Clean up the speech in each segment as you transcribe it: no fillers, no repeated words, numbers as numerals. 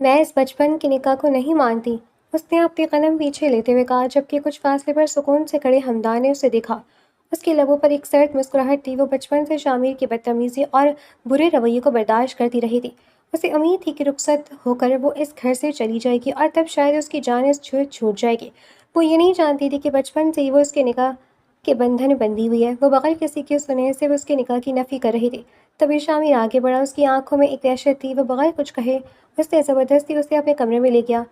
میں اس بچپن کے نکاح کو نہیں مانتی، اس نے اپنی قلم پیچھے لیتے ہوئے کہا، جبکہ کچھ فاصلے پر سکون سے کھڑے ہمدان نے اسے دیکھا۔ اس کے لبوں پر ایک سرد مسکراہٹ تھی۔ وہ بچپن سے شامر کی بدتمیزی اور برے رویے کو برداشت کرتی رہی تھی۔ اسے امید تھی کہ رخصت ہو کر وہ اس گھر سے چلی جائے گی اور تب شاید اس کی جان اس چھوٹ جائے گی۔ وہ یہ نہیں جانتی تھی کہ بچپن سے ہی وہ اس کے نکاح کے بندھن میں بندھی ہوئی ہے۔ وہ بغیر کسی کے سنے سے اس کے نکاح کی نفی کر رہی تھی۔ تبھی شامر آگے بڑھا، اس کی آنکھوں میں ایک وحشت تھی۔ وہ بغیر کچھ کہے اس نے زبردستی اسے اپنے کمرے میں لے گیا۔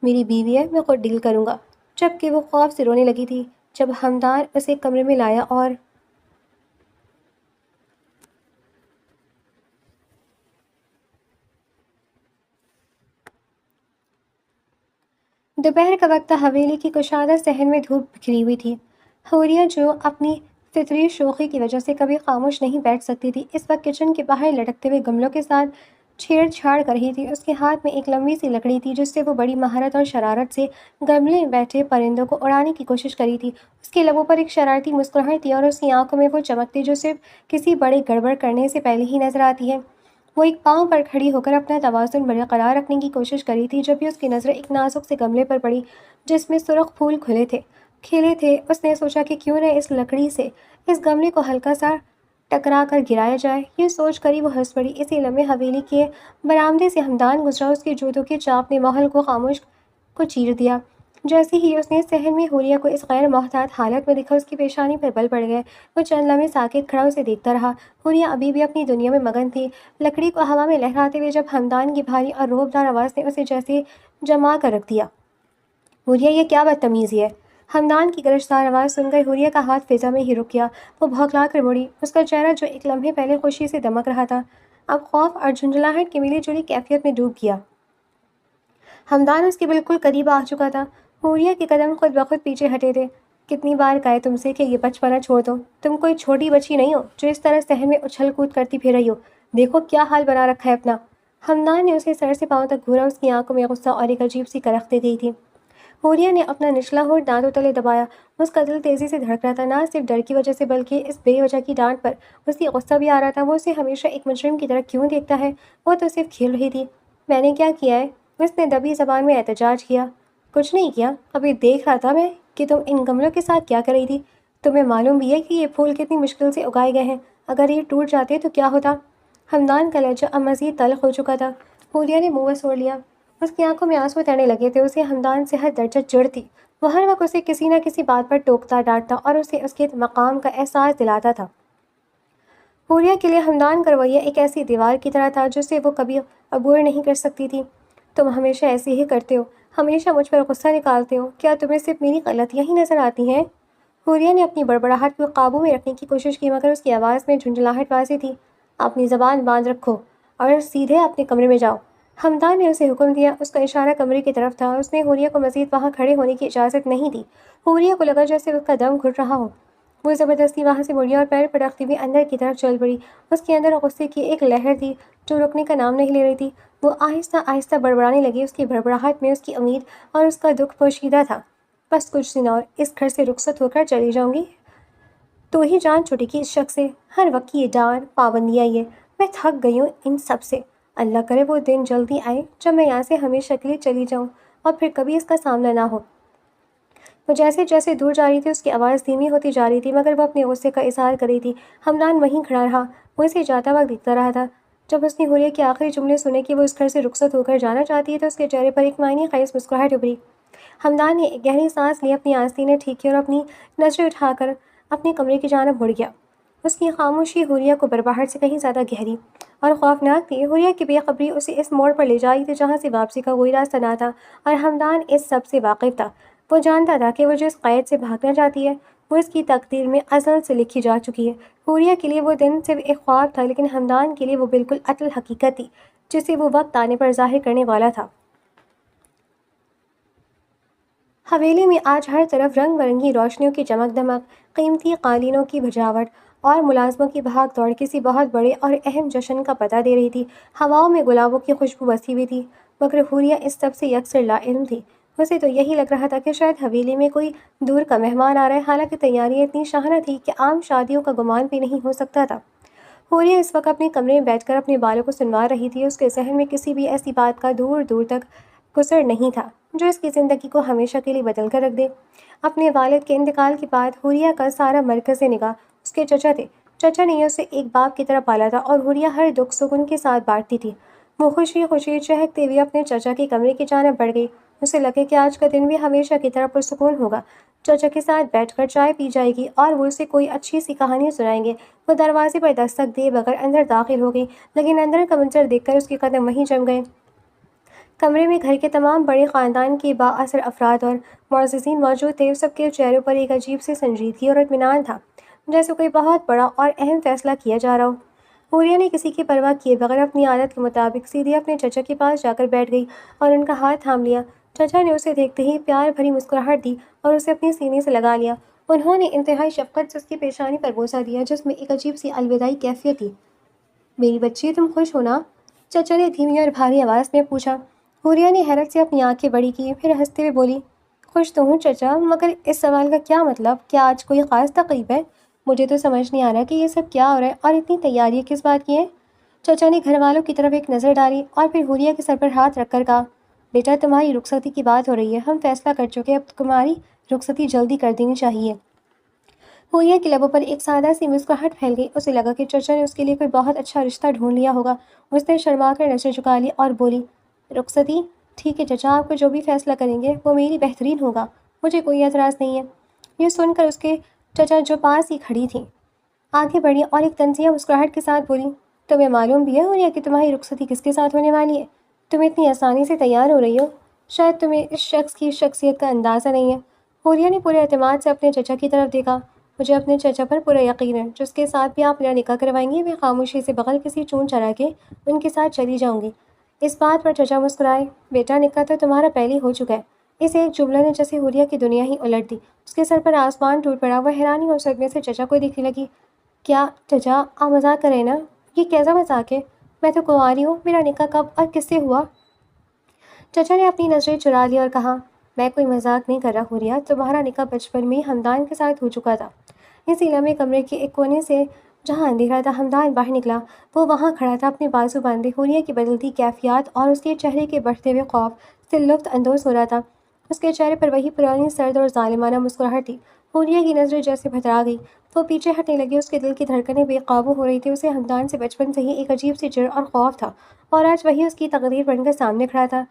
میری بیوی ہے، میں خود ڈیل کروں گا، جبکہ وہ خوف سے رونے لگی تھی جب ہمدان اسے کمرے میں لایا اور دوپہر کا وقت تھا۔ حویلی کی کشادہ صحن میں دھوپ بکھری ہوئی تھی۔ حوریہ جو اپنی فطری شوخی کی وجہ سے کبھی خاموش نہیں بیٹھ سکتی تھی، اس وقت کچن کے باہر لٹکتے ہوئے گملوں کے ساتھ چھیڑ چھاڑ کر رہی تھی۔ اس کے ہاتھ میں ایک لمبی سی لکڑی تھی جس سے وہ بڑی مہارت اور شرارت سے گملے میں بیٹھے پرندوں کو اڑانے کی کوشش کری تھی۔ اس کے لبوں پر ایک شرارتی مسکراہٹ تھی اور اس کی آنکھوں میں وہ چمک تھی جو صرف کسی بڑے گڑبڑ کرنے سے پہلے ہی نظر آتی ہے۔ وہ ایک پاؤں پر کھڑی ہو کر اپنا توازن برقرار رکھنے کی کوشش کری تھی جب بھی اس کی نظر ایک نازک سے گملے پر پڑی جس میں سرخ پھول کھلے تھے۔ اس نے سوچا کہ کیوں نہ اس لکڑی سے اس گملے کو ہلکا سا ٹکرا کر گرایا جائے۔ یہ سوچ کر ہی وہ ہنس پڑی۔ اسی لمحے حویلی کے برآمدے سے ہمدان گزرا۔ اس کے جوتوں کے چاپ نے ماحول کو خاموش کو چیر دیا۔ جیسے ہی اس نے صحن میں حوریہ کو اس غیر محتاط حالت میں دیکھا، اس کی پیشانی پر بل پڑ گئے۔ وہ چند لمحے ساکت کھڑا اسے دیکھتا رہا۔ حوریہ ابھی بھی اپنی دنیا میں مگن تھی، لکڑی کو ہوا میں لہراتے ہوئے جب ہمدان کی بھاری اور رعبدار آواز نے اسے جیسے جما کر رکھ دیا۔ حوریہ، یہ کیا بدتمیزی ہے؟ ہمدان کی گرجدار آواز سن کر حوریہ کا ہاتھ فضا میں ہی رک گیا۔ وہ بھوکلا کر مڑی۔ اس کا چہرہ جو ایک لمحے پہلے خوشی سے دمک رہا تھا، اب خوف اور جھنجھلاہٹ کی ملی جلی کیفیت میں ڈوب گیا۔ ہمدان اس کے بالکل قریب آ چکا تھا۔ حوریہ کے قدم خود بخود پیچھے ہٹے تھے۔ کتنی بار کہے تم سے کہ یہ بچپنا چھوڑ دو، تم کوئی چھوٹی بچی نہیں ہو جو اس طرح صحن میں اچھل کود کرتی پھر رہی ہو۔ دیکھو کیا حال بنا رکھا ہے اپنا۔ ہمدان نے اسے سر سے پاؤں تک گھورا۔ اس کی آنکھوں میں غصہ اور ایک عجیب سی کرختے گئی تھی۔ حوریہ نے اپنا نچلا ہونٹ دانتوں تلے دبایا۔ اس کا دل تیزی سے دھڑک رہا تھا، نہ صرف ڈر کی وجہ سے بلکہ اس بے وجہ کی ڈانٹ پر اس کی غصہ بھی آ رہا تھا۔ وہ اسے ہمیشہ ایک مجرم کی طرح کیوں دیکھتا ہے؟ وہ تو صرف کھیل رہی تھی۔ میں نے کیا کیا ہے؟ اس نے دبی زبان میں احتجاج کیا۔ کچھ نہیں کیا، ابھی دیکھ رہا تھا میں کہ تم ان گملوں کے ساتھ کیا کر رہی تھی۔ تمہیں معلوم بھی ہے کہ یہ پھول کتنی مشکل سے اگائے گئے ہیں، اگر یہ ٹوٹ جاتے تو کیا ہوتا؟ ہمدان کا لہجہ اب مزید تلخ ہو چکا تھا۔ حوریہ نے منہ مسوڑ لیا۔ اس کی آنکھوں میں آنسو تیرنے لگے تھے۔ اسے ہمدان سے حد درجہ چڑ تھی۔ وہ ہر وقت اسے کسی نہ کسی بات پر ٹوکتا ڈانٹتا اور اسے اس کے مقام کا احساس دلاتا تھا۔ حوریہ کے لیے ہمدان کا رویہ ایک ایسی دیوار کی طرح تھا جسے وہ کبھی عبور نہیں کر سکتی تھی۔ تم ہمیشہ ایسے ہی کرتے ہو، ہمیشہ مجھ پر غصہ نکالتے ہو۔ کیا تمہیں صرف میری غلطیاں ہی نظر آتی ہیں؟ حوریہ نے اپنی بڑبڑاہٹ کو قابو میں رکھنے کی کوشش کی، مگر اس کی آواز میں جھنجھلاہٹ واضح تھی۔ اپنی زبان باندھ رکھو اور سیدھے اپنے کمرے میں جاؤ، ہمدان نے اسے حکم دیا۔ اس کا اشارہ کمرے کی طرف تھا۔ اس نے حوریہ کو مزید وہاں کھڑے ہونے کی اجازت نہیں دی۔ حوریہ کو لگا جیسے اس کا دم گھٹ رہا ہو۔ وہ زبردستی وہاں سے مڑی اور پیر پٹکتی ہوئی اندر کی طرف چل پڑی۔ اس کے اندر غصے کی ایک لہر تھی جو رکنے کا نام نہیں لے رہی تھی۔ وہ آہستہ آہستہ بڑبڑانے لگی۔ اس کی بڑبڑاہٹ میں اس کی امید اور اس کا دکھ پوشیدہ تھا۔ بس کچھ دن اور اس گھر سے رخصت ہو کر چلی جاؤں گی تو ہی جان چھوٹے گی اس شخص سے۔ ہر وقت کی یہ ڈانٹ پابندیاں، یہ میں تھک گئی ہوں ان سب سے۔ اللہ کرے وہ دن جلدی آئے جب میں یہاں سے ہمیشہ کے لیے چلی جاؤں اور پھر کبھی اس کا سامنا نہ ہو۔ وہ جیسے جیسے دور جا رہی تھی اس کی آواز دھیمی ہوتی جا رہی تھی، مگر وہ اپنے غصے کا اظہار کر رہی تھی۔ ہمدان وہیں کھڑا رہا۔ وہ اسے جاتا وقت دیکھتا رہا تھا۔ جب اس نے حوریہ کے آخری جملے سنے کہ وہ اس گھر سے رخصت ہو کر جانا چاہتی ہے تو اس کے چہرے پر ایک معنی خیز مسکراہٹ ابھری۔ ہمدان نے ایک گہری سانس لی، اپنی آستینیں ٹھیک کی اور اپنی نظریں اٹھا کر اپنے کمرے کی جانب مڑ گیا۔ اس کی خاموشی حوریہ کو برباہٹ سے کہیں زیادہ گہری اور خوفناک تھی۔ حوریہ کی بے خبری اسے اس موڑ پر لے جائی تھی جہاں سے واپسی کا کوئی راستہ نہ تھا، اور ہمدان اس سب سے واقف تھا۔ وہ جانتا تھا کہ وہ جس قید سے بھاگنا چاہتی ہے وہ اس کی تقدیر میں ازل سے لکھی جا چکی ہے۔ حوریہ کے لیے وہ دن صرف ایک خواب تھا، لیکن ہمدان کے لیے وہ بالکل اٹل حقیقت تھی جسے وہ وقت آنے پر ظاہر کرنے والا تھا۔ حویلی میں آج ہر طرف رنگ برنگی روشنیوں کی چمک دمک، قیمتی قالینوں کی بجاوٹ اور ملازموں کی بھاگ دوڑ کسی بہت بڑے اور اہم جشن کا پتہ دے رہی تھی۔ ہواؤں میں گلابوں کی خوشبو بسی ہوئی تھی، مگر حوریہ اس سب سے یکسر لا علم تھی۔ اسے تو یہی لگ رہا تھا کہ شاید حویلی میں کوئی دور کا مہمان آ رہا ہے، حالانکہ تیاریاں اتنی شاہانہ تھیں کہ عام شادیوں کا گمان بھی نہیں ہو سکتا تھا۔ حوریہ اس وقت اپنے کمرے میں بیٹھ کر اپنے بالوں کو سنوار رہی تھی۔ اس کے ذہن میں کسی بھی ایسی بات کا دور دور تک گزر نہیں تھا جو اس کی زندگی کو ہمیشہ کے لیے بدل کر رکھ دے۔ اپنے والد کے انتقال کے بعد حوریہ کا سارا مرکز نگاہ اس کے چچا تھے۔ چچا نے اسے ایک باپ کی طرح پالا تھا اور حوریہ ہر دکھ سکھ ان کے ساتھ بانٹتی تھی۔ وہ خوشی خوشی چہکتے ہوئے اپنے چچا کے کمرے کی جانب بڑھ گئی۔ اسے لگے کہ آج کا دن بھی ہمیشہ کی طرح پرسکون ہوگا۔ چچا کے ساتھ بیٹھ کر چائے پی جائے گی اور وہ اسے کوئی اچھی سی کہانی سنائیں گے۔ وہ دروازے پر دستک دیے بغیر اندر داخل ہو گئی، لیکن اندر کا منظر دیکھ کر اس کے قدم وہیں جم گئے۔ کمرے میں گھر کے تمام بڑے خاندان کے با اثر افراد اور معززین موجود تھے۔ سب کے چہروں پر ایک عجیب سی سنجیدگی اور اطمینان تھا، جیسے کوئی بہت بڑا اور اہم فیصلہ کیا جا رہا ہو۔ حوریہ نے کسی کی پرواہ کیے بغیر اپنی عادت کے مطابق سیدھے اپنے چچا کے پاس جا کر بیٹھ گئی اور ان کا ہاتھ تھام لیا۔ چچا نے اسے دیکھتے ہی پیار بھری مسکراہٹ دی اور اسے اپنے سینے سے لگا لیا۔ انہوں نے انتہائی شفقت سے اس کی پیشانی پر بوسہ دیا، جس میں ایک عجیب سی الوداعی کیفیت تھی۔ میری بچی، تم خوش ہو نا؟ چچا نے دھیمی اور بھاری آواز میں پوچھا۔ حوریہ نے حیرت سے اپنی آنکھیں بڑی کی، پھر ہنستے ہوئے بولی، خوش تو ہوں چچا، مگر اس سوال کا کیا مطلب؟ کیا آج کوئی خاص تقریب ہے؟ مجھے تو سمجھ نہیں آ رہا کہ یہ سب کیا ہو رہا ہے اور اتنی تیاریاں کس بات کی ہیں؟ چچا نے گھر والوں کی طرف ایک نظر ڈالی اور پھر حوریہ کے سر پر ہاتھ رکھ کر کہا، بیٹا تمہاری رخصتی کی بات ہو رہی ہے، ہم فیصلہ کر چکے، اب تمہاری رخصتی جلدی کر دینی چاہیے۔ حوریہ کے لبوں پر ایک سادہ سی مسکراہٹ پھیل گئی۔ اسے لگا کہ چچا نے اس کے لیے کوئی بہت اچھا رشتہ ڈھونڈ لیا ہوگا۔ اس نے شرما کر نظر جھکا لی اور بولی، رخصتی؟ ٹھیک ہے چچا، آپ کو جو بھی فیصلہ کریں گے وہ میری بہترین ہوگا، مجھے کوئی اعتراض نہیں ہے۔ یہ سن کر اس کے چچا جو پاس ہی کھڑی تھیں آگے بڑھی اور ایک طنزیہ مسکراہٹ کے ساتھ بولی، تمہیں معلوم بھی ہے حوریہ کہ تمہاری رخصتی کس کے ساتھ ہونے والی ہے؟ تم اتنی آسانی سے تیار ہو رہی ہو، شاید تمہیں اس شخص کی شخصیت کا اندازہ نہیں ہے۔ حوریہ نے پورے اعتماد سے اپنے چچا کی طرف دیکھا۔ مجھے اپنے چچا پر پورا یقین ہے، جس کے ساتھ بھی آپ میرا نکاح کروائیں گے میں خاموشی سے بغیر کسی چون چرا کے ان کے ساتھ چلی جاؤں گی۔ اس بات پر چچا مسکرائے۔ بیٹا نکاح تو تمہارا پہلے ہو چکا ہے۔ اس ایک جملے نے جیسے حوریہ کی دنیا ہی الٹ دی۔ اس کے سر پر آسمان ٹوٹ پڑا۔ وہ حیرانی اور صدمے سے چچا کو دیکھنے لگی۔ کیا چچا، آپ مذاق کر رہے ہیں نا؟ یہ کیسا مذاق ہے؟ میں تو کنواری ہوں، میرا نکاح کب اور کس سے ہوا؟ چچا نے اپنی نظریں چرا لی اور کہا، میں کوئی مذاق نہیں کر رہا حوریہ، تمہارا نکاح بچپن میں ہی ہمدان کے ساتھ ہو چکا تھا۔ اسی لمحے کمرے کے ایک کونے سے جہاں اندھیرا تھا ہمدان باہر نکلا۔ وہ وہاں کھڑا تھا، اپنے بازو باندھے، حوریہ کی بدلتی کیفیات اور اس کے چہرے کے بڑھتے ہوئے خوف سے لطف اندوز ہو رہا تھا۔ اس کے چہرے پر وہی پرانی سرد اور ظالمانہ مسکراہٹ تھی۔ حوریہ کی نظریں جیسے بھترا گئی، وہ پیچھے ہٹنے لگی، اس کے دل کی دھڑکنیں بے قابو ہو رہی تھی۔ اسے ہمدان سے بچپن سے ہی ایک عجیب سی چڑ اور خوف تھا، اور آج وہی اس کی تقدیر بن کر سامنے کھڑا تھا۔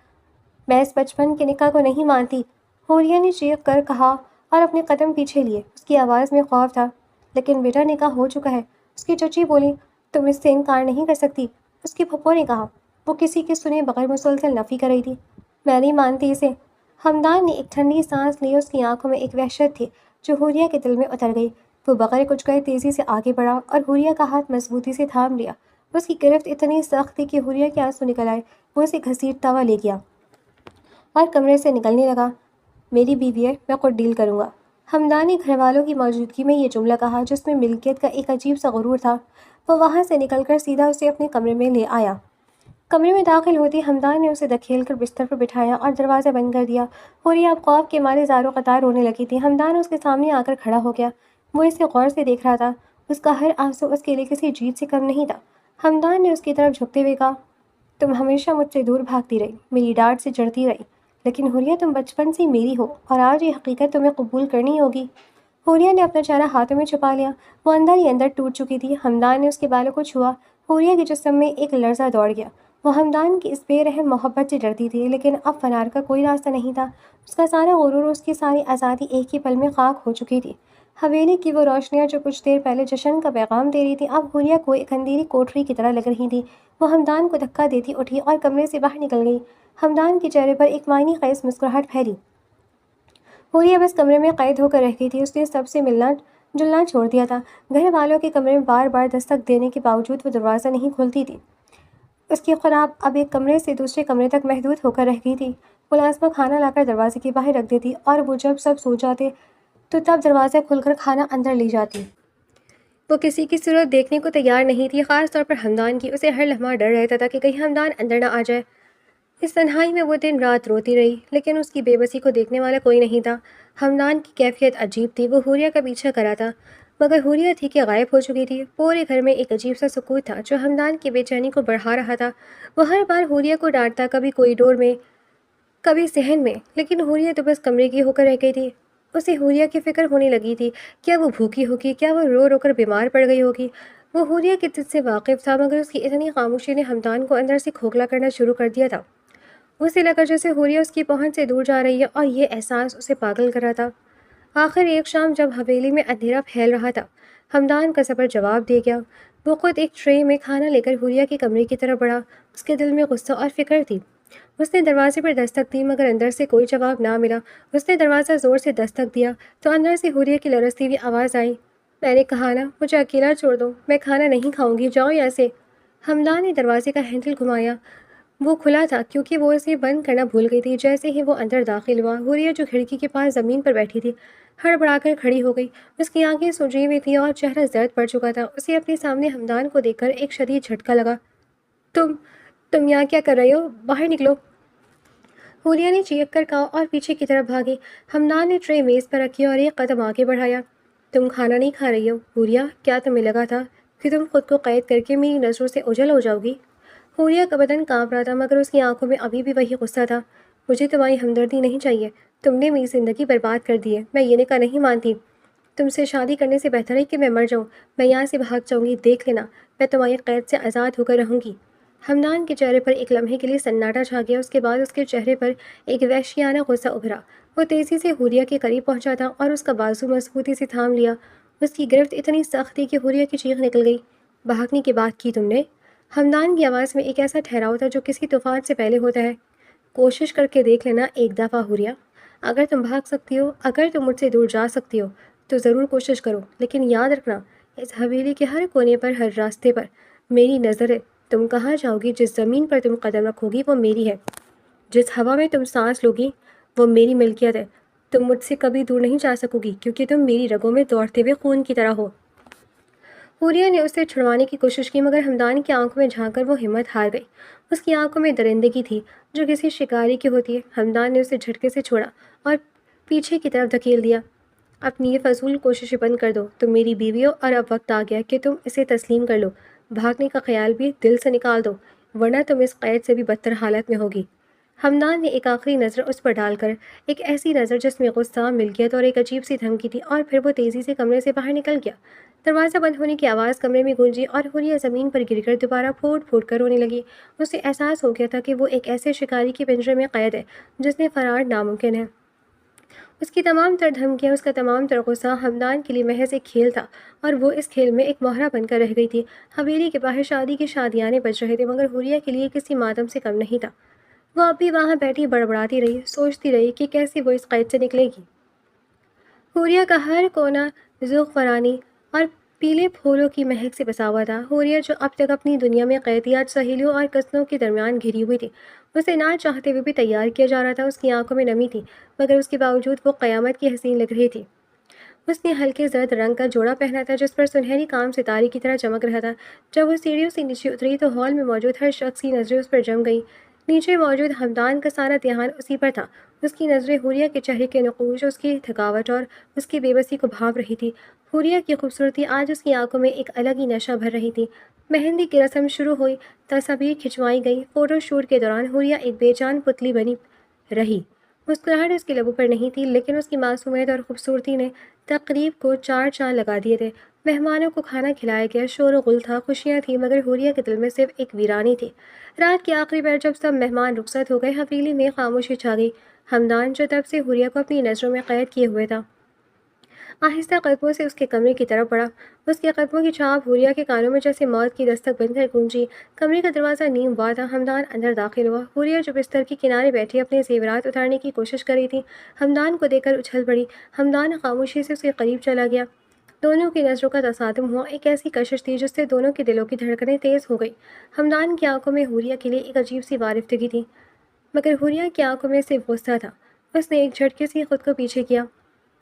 میں اس بچپن کے نکاح کو نہیں مانتی، حوریہ نے چیخ کر کہا اور اپنے قدم پیچھے لیے۔ اس کی آواز میں خوف تھا۔ لیکن بیٹا نکاح ہو چکا ہے، اس کی چچی بولی، تم اس سے انکار نہیں کر سکتی۔ اس کی پھپھو نے کہا، وہ کسی کے سنے بغیر مسلسل نفی کر رہی تھی۔ میں نہیں مانتی اسے۔ ہمدان نے ایک ٹھنڈی سانس لی۔ اس کی آنکھوں میں ایک وحشت تھی جو حوریہ کے دل میں اتر گئی۔ وہ بغیر کچھ کہے تیزی سے آگے بڑھا اور حوریہ کا ہاتھ مضبوطی سے تھام لیا۔ اس کی گرفت اتنی سخت تھی کہ حوریہ کے آنسو نکل آئے۔ وہ اسے گھسیٹتا ہوا لے گیا اور کمرے سے نکلنے لگا۔ میری بیوی ہے، میں خود ڈیل کروں گا۔ ہمدان نے گھر والوں کی موجودگی میں یہ جملہ کہا جس میں ملکیت کا ایک عجیب سا غرور تھا۔ وہ وہاں سے نکل کر سیدھا اسے اپنے کمرے میں لے آیا۔ کمرے میں داخل ہوتی ہمدان نے اسے دھکیل کر بستر پر بٹھایا اور دروازہ بند کر دیا۔ حوریہ اب خوف کے مارے زاروں قطار رونے لگی تھی۔ ہمدان اس کے سامنے آ کر کھڑا ہو گیا۔ وہ اسے غور سے دیکھ رہا تھا۔ اس کا ہر آنسو اس کے لیے کسی جیت سے کم نہیں تھا۔ ہمدان نے اس کی طرف جھکتے ہوئے کہا، تم ہمیشہ مجھ سے دور بھاگتی رہی، میری ڈانٹ سے چڑھتی رہی، لیکن حوریہ تم بچپن سے میری ہو اور آج یہ حقیقت تمہیں قبول کرنی ہوگی۔ حوریہ نے اپنا چہرہ ہاتھوں میں چھپا لیا۔ وہ اندر ہی اندر ٹوٹ چکی تھی۔ ہمدان نے اس کے بالوں کو چھوا۔ حوریہ کے جسم میں ایک لرزہ دوڑ گیا۔ وہ ہمدان کی اس بے رحم محبت سے ڈرتی تھی، لیکن اب فرار کا کوئی راستہ نہیں تھا۔ اس کا سارا غرور اور اس کی ساری آزادی ایک ہی پل میں خاک ہو چکی تھی۔ حویلی کی وہ روشنیاں جو کچھ دیر پہلے جشن کا پیغام دے رہی تھی، اب حوریہ کو ایک اندھیری کوٹری کی طرح لگ رہی تھی۔ وہ ہمدان کو دھکا دیتی اٹھی اور کمرے سے باہر نکل گئی۔ ہمدان کے چہرے پر ایک معنی خیز مسکراہٹ پھیلی۔ حوریہ بس کمرے میں قید ہو کر رہ گئی تھی۔ اس نے سب سے ملنا جلنا چھوڑ دیا تھا۔ گھر والوں کے کمرے میں بار بار دستک دینے کے باوجود وہ دروازہ نہیں کھولتی تھی۔ اس کی خوراک اب ایک کمرے سے دوسرے کمرے تک محدود ہو کر رہ گئی تھی۔ ملازمہ کھانا لا کر دروازے کے باہر رکھ دیتی اور وہ جب سب سو جاتے تو تب دروازہ کھول کر کھانا اندر لے جاتی۔ وہ کسی کی صورت دیکھنے کو تیار نہیں تھی، خاص طور پر ہمدان کی۔ اسے ہر لمحہ ڈر رہتا تھا کہ کہیں ہمدان اندر نہ آ جائے۔ اس تنہائی میں وہ دن رات روتی رہی، لیکن اس کی بے بسی کو دیکھنے والا کوئی نہیں تھا۔ ہمدان کی کیفیت عجیب تھی۔ وہ حوریہ کا پیچھا کرا تھا۔ مگر حوریہ تھی کہ غائب ہو چکی تھی۔ پورے گھر میں ایک عجیب سا سکوت تھا جو ہمدان کی بے چینی کو بڑھا رہا تھا۔ وہ ہر بار حوریہ کو ڈانٹتا، کبھی کوریڈور میں، کبھی صحن میں، لیکن حوریہ تو بس کمرے کی ہو کر رہ گئی تھی۔ اسے حوریہ کی فکر ہونے لگی تھی۔ کیا وہ بھوکی ہوگی؟ کیا وہ رو رو کر بیمار پڑ گئی ہوگی؟ وہ حوریہ کے دل سے واقف تھا، مگر اس کی اتنی خاموشی نے ہمدان کو اندر سے کھوکھلا کرنا شروع کر دیا تھا۔ اسے لگا جیسے حوریہ اس کی پہنچ سے دور جا رہی ہے، اور یہ احساس اسے پاگل کر رہا تھا۔ آخر ایک شام جب حویلی میں اندھیرا پھیل رہا تھا، ہمدان کا صبر جواب دے گیا۔ وہ خود ایک ٹرے میں کھانا لے کر حوریہ کے کمرے کی طرف بڑھا۔ اس کے دل میں غصہ اور فکر تھی۔ اس نے دروازے پر دستک دی، مگر اندر سے کوئی جواب نہ ملا۔ اس نے دروازہ زور سے دستک دیا تو اندر سے حوریہ کی لرزتی ہوئی آواز آئی، میں نے کہا نا مجھے اکیلا چھوڑ دو، میں کھانا نہیں کھاؤں گی، جاؤ یہاں سے۔ ہمدان نے دروازے کا ہینڈل گھمایا۔ وہ کھلا تھا کیونکہ وہ اسے بند کرنا بھول گئی تھی۔ جیسے ہی وہ اندر داخل ہوا، حوریہ جو کھڑکی کے پاس زمین پر بیٹھی تھی، ہڑبڑا کر کھڑی ہو گئی۔ اس کی آنکھیں سوجی ہوئی تھیں اور چہرہ زرد پڑ چکا تھا۔ اسے اپنے سامنے ہمدان کو دیکھ کر ایک شدید جھٹکا لگا۔ تم یہاں کیا کر رہی ہو؟ باہر نکلو! حوریہ نے چیخ کر کہا اور پیچھے کی طرف بھاگی۔ ہمدان نے ٹرے میز پر رکھی اور ایک قدم آگے بڑھایا۔ تم کھانا نہیں کھا رہی ہو حوریہ؟ کیا تمہیں لگا تھا کہ تم خود کو قید کر کے میری نظروں سے اوجھل ہو جاؤ گی؟ حوریہ کا بدن کانپ رہا تھا، مگر اس کی آنکھوں میں ابھی بھی وہی غصہ تھا۔ مجھے تمہاری ہمدردی نہیں چاہیے، تم نے میری زندگی برباد کر دی ہے، میں یہ نکاح نہیں مانتی۔ تم سے شادی کرنے سے بہتر ہے کہ میں مر جاؤں، میں یہاں سے بھاگ جاؤں گی، دیکھ لینا میں تمہاری قید سے آزاد ہو کر رہوں گی۔ ہمدان کے چہرے پر ایک لمحے کے لیے سناٹا چھا گیا۔ اس کے بعد اس کے چہرے پر ایک وحشیانہ غصہ ابھرا۔ وہ تیزی سے حوریہ کے قریب پہنچا تھا اور اس کا بازو مضبوطی سے تھام لیا۔ اس کی گرفت اتنی سخت تھی کہ حوریہ کی چیخ نکل گئی۔ بھاگنے کی بات کی تم نے؟ ہمدان کی آواز میں ایک ایسا ٹھہراؤ تھا جو کسی طوفان سے پہلے ہوتا ہے۔ کوشش کر کے دیکھ لینا ایک دفعہ حوریہ، اگر تم بھاگ سکتی ہو، اگر تم مجھ سے دور جا سکتی ہو تو ضرور کوشش کرو، لیکن یاد رکھنا اس حویلی کے ہر کونے پر، ہر راستے پر میری نظر ہے۔ تم کہاں جاؤ گی، جس زمین پر تم قدم رکھو گی وہ میری ہے، جس ہوا میں تم سانس لو گی وہ میری ملکیت ہے۔ تم مجھ سے کبھی دور نہیں جا سکو گی کیونکہ تم میری رگوں میں دوڑتے ہوئے خون کی طرح ہو۔ حوریہ نے اسے چھڑوانے کی کوشش کی، مگر ہمدان کی آنکھوں میں جھانک کر وہ ہمت ہار گئی۔ اس کی آنکھوں میں درندگی تھی جو کسی شکاری کی ہوتی ہے۔ ہمدان نے اسے جھٹکے سے چھوڑا اور پیچھے کی طرف دھکیل دیا۔ اپنی یہ فضول کوششیں بند کر دو، تم میری بیوی ہو اور اب وقت آ گیا کہ تم اسے تسلیم کر لو۔ بھاگنے کا خیال بھی دل سے نکال دو، ورنہ تم اس قید سے بھی بدتر حالت میں ہوگی۔ ہمدان نے ایک آخری نظر اس پر ڈال کر، ایک ایسی نظر جس میں غصہ، ملکیت اور ایک عجیب سی دھمکی تھی، اور پھر وہ تیزی سے کمرے سے باہر نکل گیا۔ دروازہ بند ہونے کی آواز کمرے میں گونجی اور حوریہ زمین پر گر کر دوبارہ پھوٹ پھوٹ کر رونے لگی۔ اسے احساس ہو گیا تھا کہ وہ ایک ایسے شکاری کے پنجرے میں قید ہے جس میں فرار ناممکن ہے۔ اس کی تمام تر دھمکیاں، اس کا تمام تر غصہ ہمدان کے لیے محض ایک کھیل تھا، اور وہ اس کھیل میں ایک مہرہ بن کر رہ گئی تھی۔ حویلی کے باہر شادی کے شادیانے بج رہے تھے، مگر حوریہ کے لیے کسی ماتم سے کم نہیں تھا۔ وہ اب بھی وہاں بیٹھی بڑبڑاتی رہی، سوچتی رہی کہ کیسے وہ اس قید سے نکلے گی۔ حوریہ کا ہر کونا زعفرانی اور پیلے پھولوں کی مہک سے بسا ہوا تھا۔ حوریہ جو اب تک اپنی دنیا میں قید، آج سہیلیوں اور کزنوں کے درمیان گھری ہوئی تھی، اسے نہ چاہتے ہوئے بھی تیار کیا جا رہا تھا۔ اس کی آنکھوں میں نمی تھی، مگر اس کے باوجود وہ قیامت کی حسین لگ رہی تھی۔ اس نے ہلکے زرد رنگ کا جوڑا پہنا تھا جس پر سنہری کام ستارے کی طرح چمک رہا تھا۔ جب وہ سیڑھیوں سے نیچے اتری تو ہال میں موجود ہر شخص کی نظریں اس پر جم گئیں۔ نیچے موجود ہمدان کا سارا دھیان اسی پر تھا۔ اس کی نظریں حوریہ کے چہرے کے نقوش، اس کی تھکاوٹ اور اس کی بے بسی کو بھانپ رہی تھی۔ حوریہ کی خوبصورتی آج اس کی آنکھوں میں ایک الگ ہی نشہ بھر رہی تھی۔ مہندی کی رسم شروع ہوئی، تصاویر کھنچوائی گئیں۔ فوٹو شوٹ کے دوران حوریہ ایک بے جان پتلی بنی رہی۔ مسکراہٹ اس کے لبوں پر نہیں تھی، لیکن اس کی معصومیت اور خوبصورتی نے تقریب کو چار چاند لگا دیے تھے۔ مہمانوں کو کھانا کھلایا گیا، شور و غل تھا، خوشیاں تھیں، مگر حوریہ کے دل میں صرف ایک ویرانی تھی۔ رات کی آخری پہر جب سب مہمان رخصت ہو گئے، حویلی میں خاموشی چھا گئی۔ ہمدان جو تب سے حوریہ کو اپنی نظروں میں قید کیے ہوئے تھا، آہستہ قدموں سے اس کے کمرے کی طرف بڑھا۔ اس کے قدموں کی چھاپ حوریہ کے کانوں میں جیسے موت کی دستک بن کر گونجی۔ کمرے کا دروازہ نیم وا تھا۔ ہمدان اندر داخل ہوا۔ حوریہ جو بستر کے کنارے بیٹھی اپنے زیورات اتارنے کی کوشش کر رہی تھی، ہمدان کو دیکھ کر اچھل پڑی۔ ہمدان خاموشی سے اس کے قریب چلا گیا۔ دونوں کی نظروں کا تصادم ہوا، ایک ایسی کشش تھی جس سے دونوں کے دلوں کی دھڑکنیں تیز ہو گئی۔ ہمدان کی آنکھوں میں حوریہ کے لیے ایک عجیب سی وارفتگی تھی، مگر حوریہ کی آنکھوں میں صرف غصہ تھا۔ اس نے ایک جھٹکے سے خود کو پیچھے کیا۔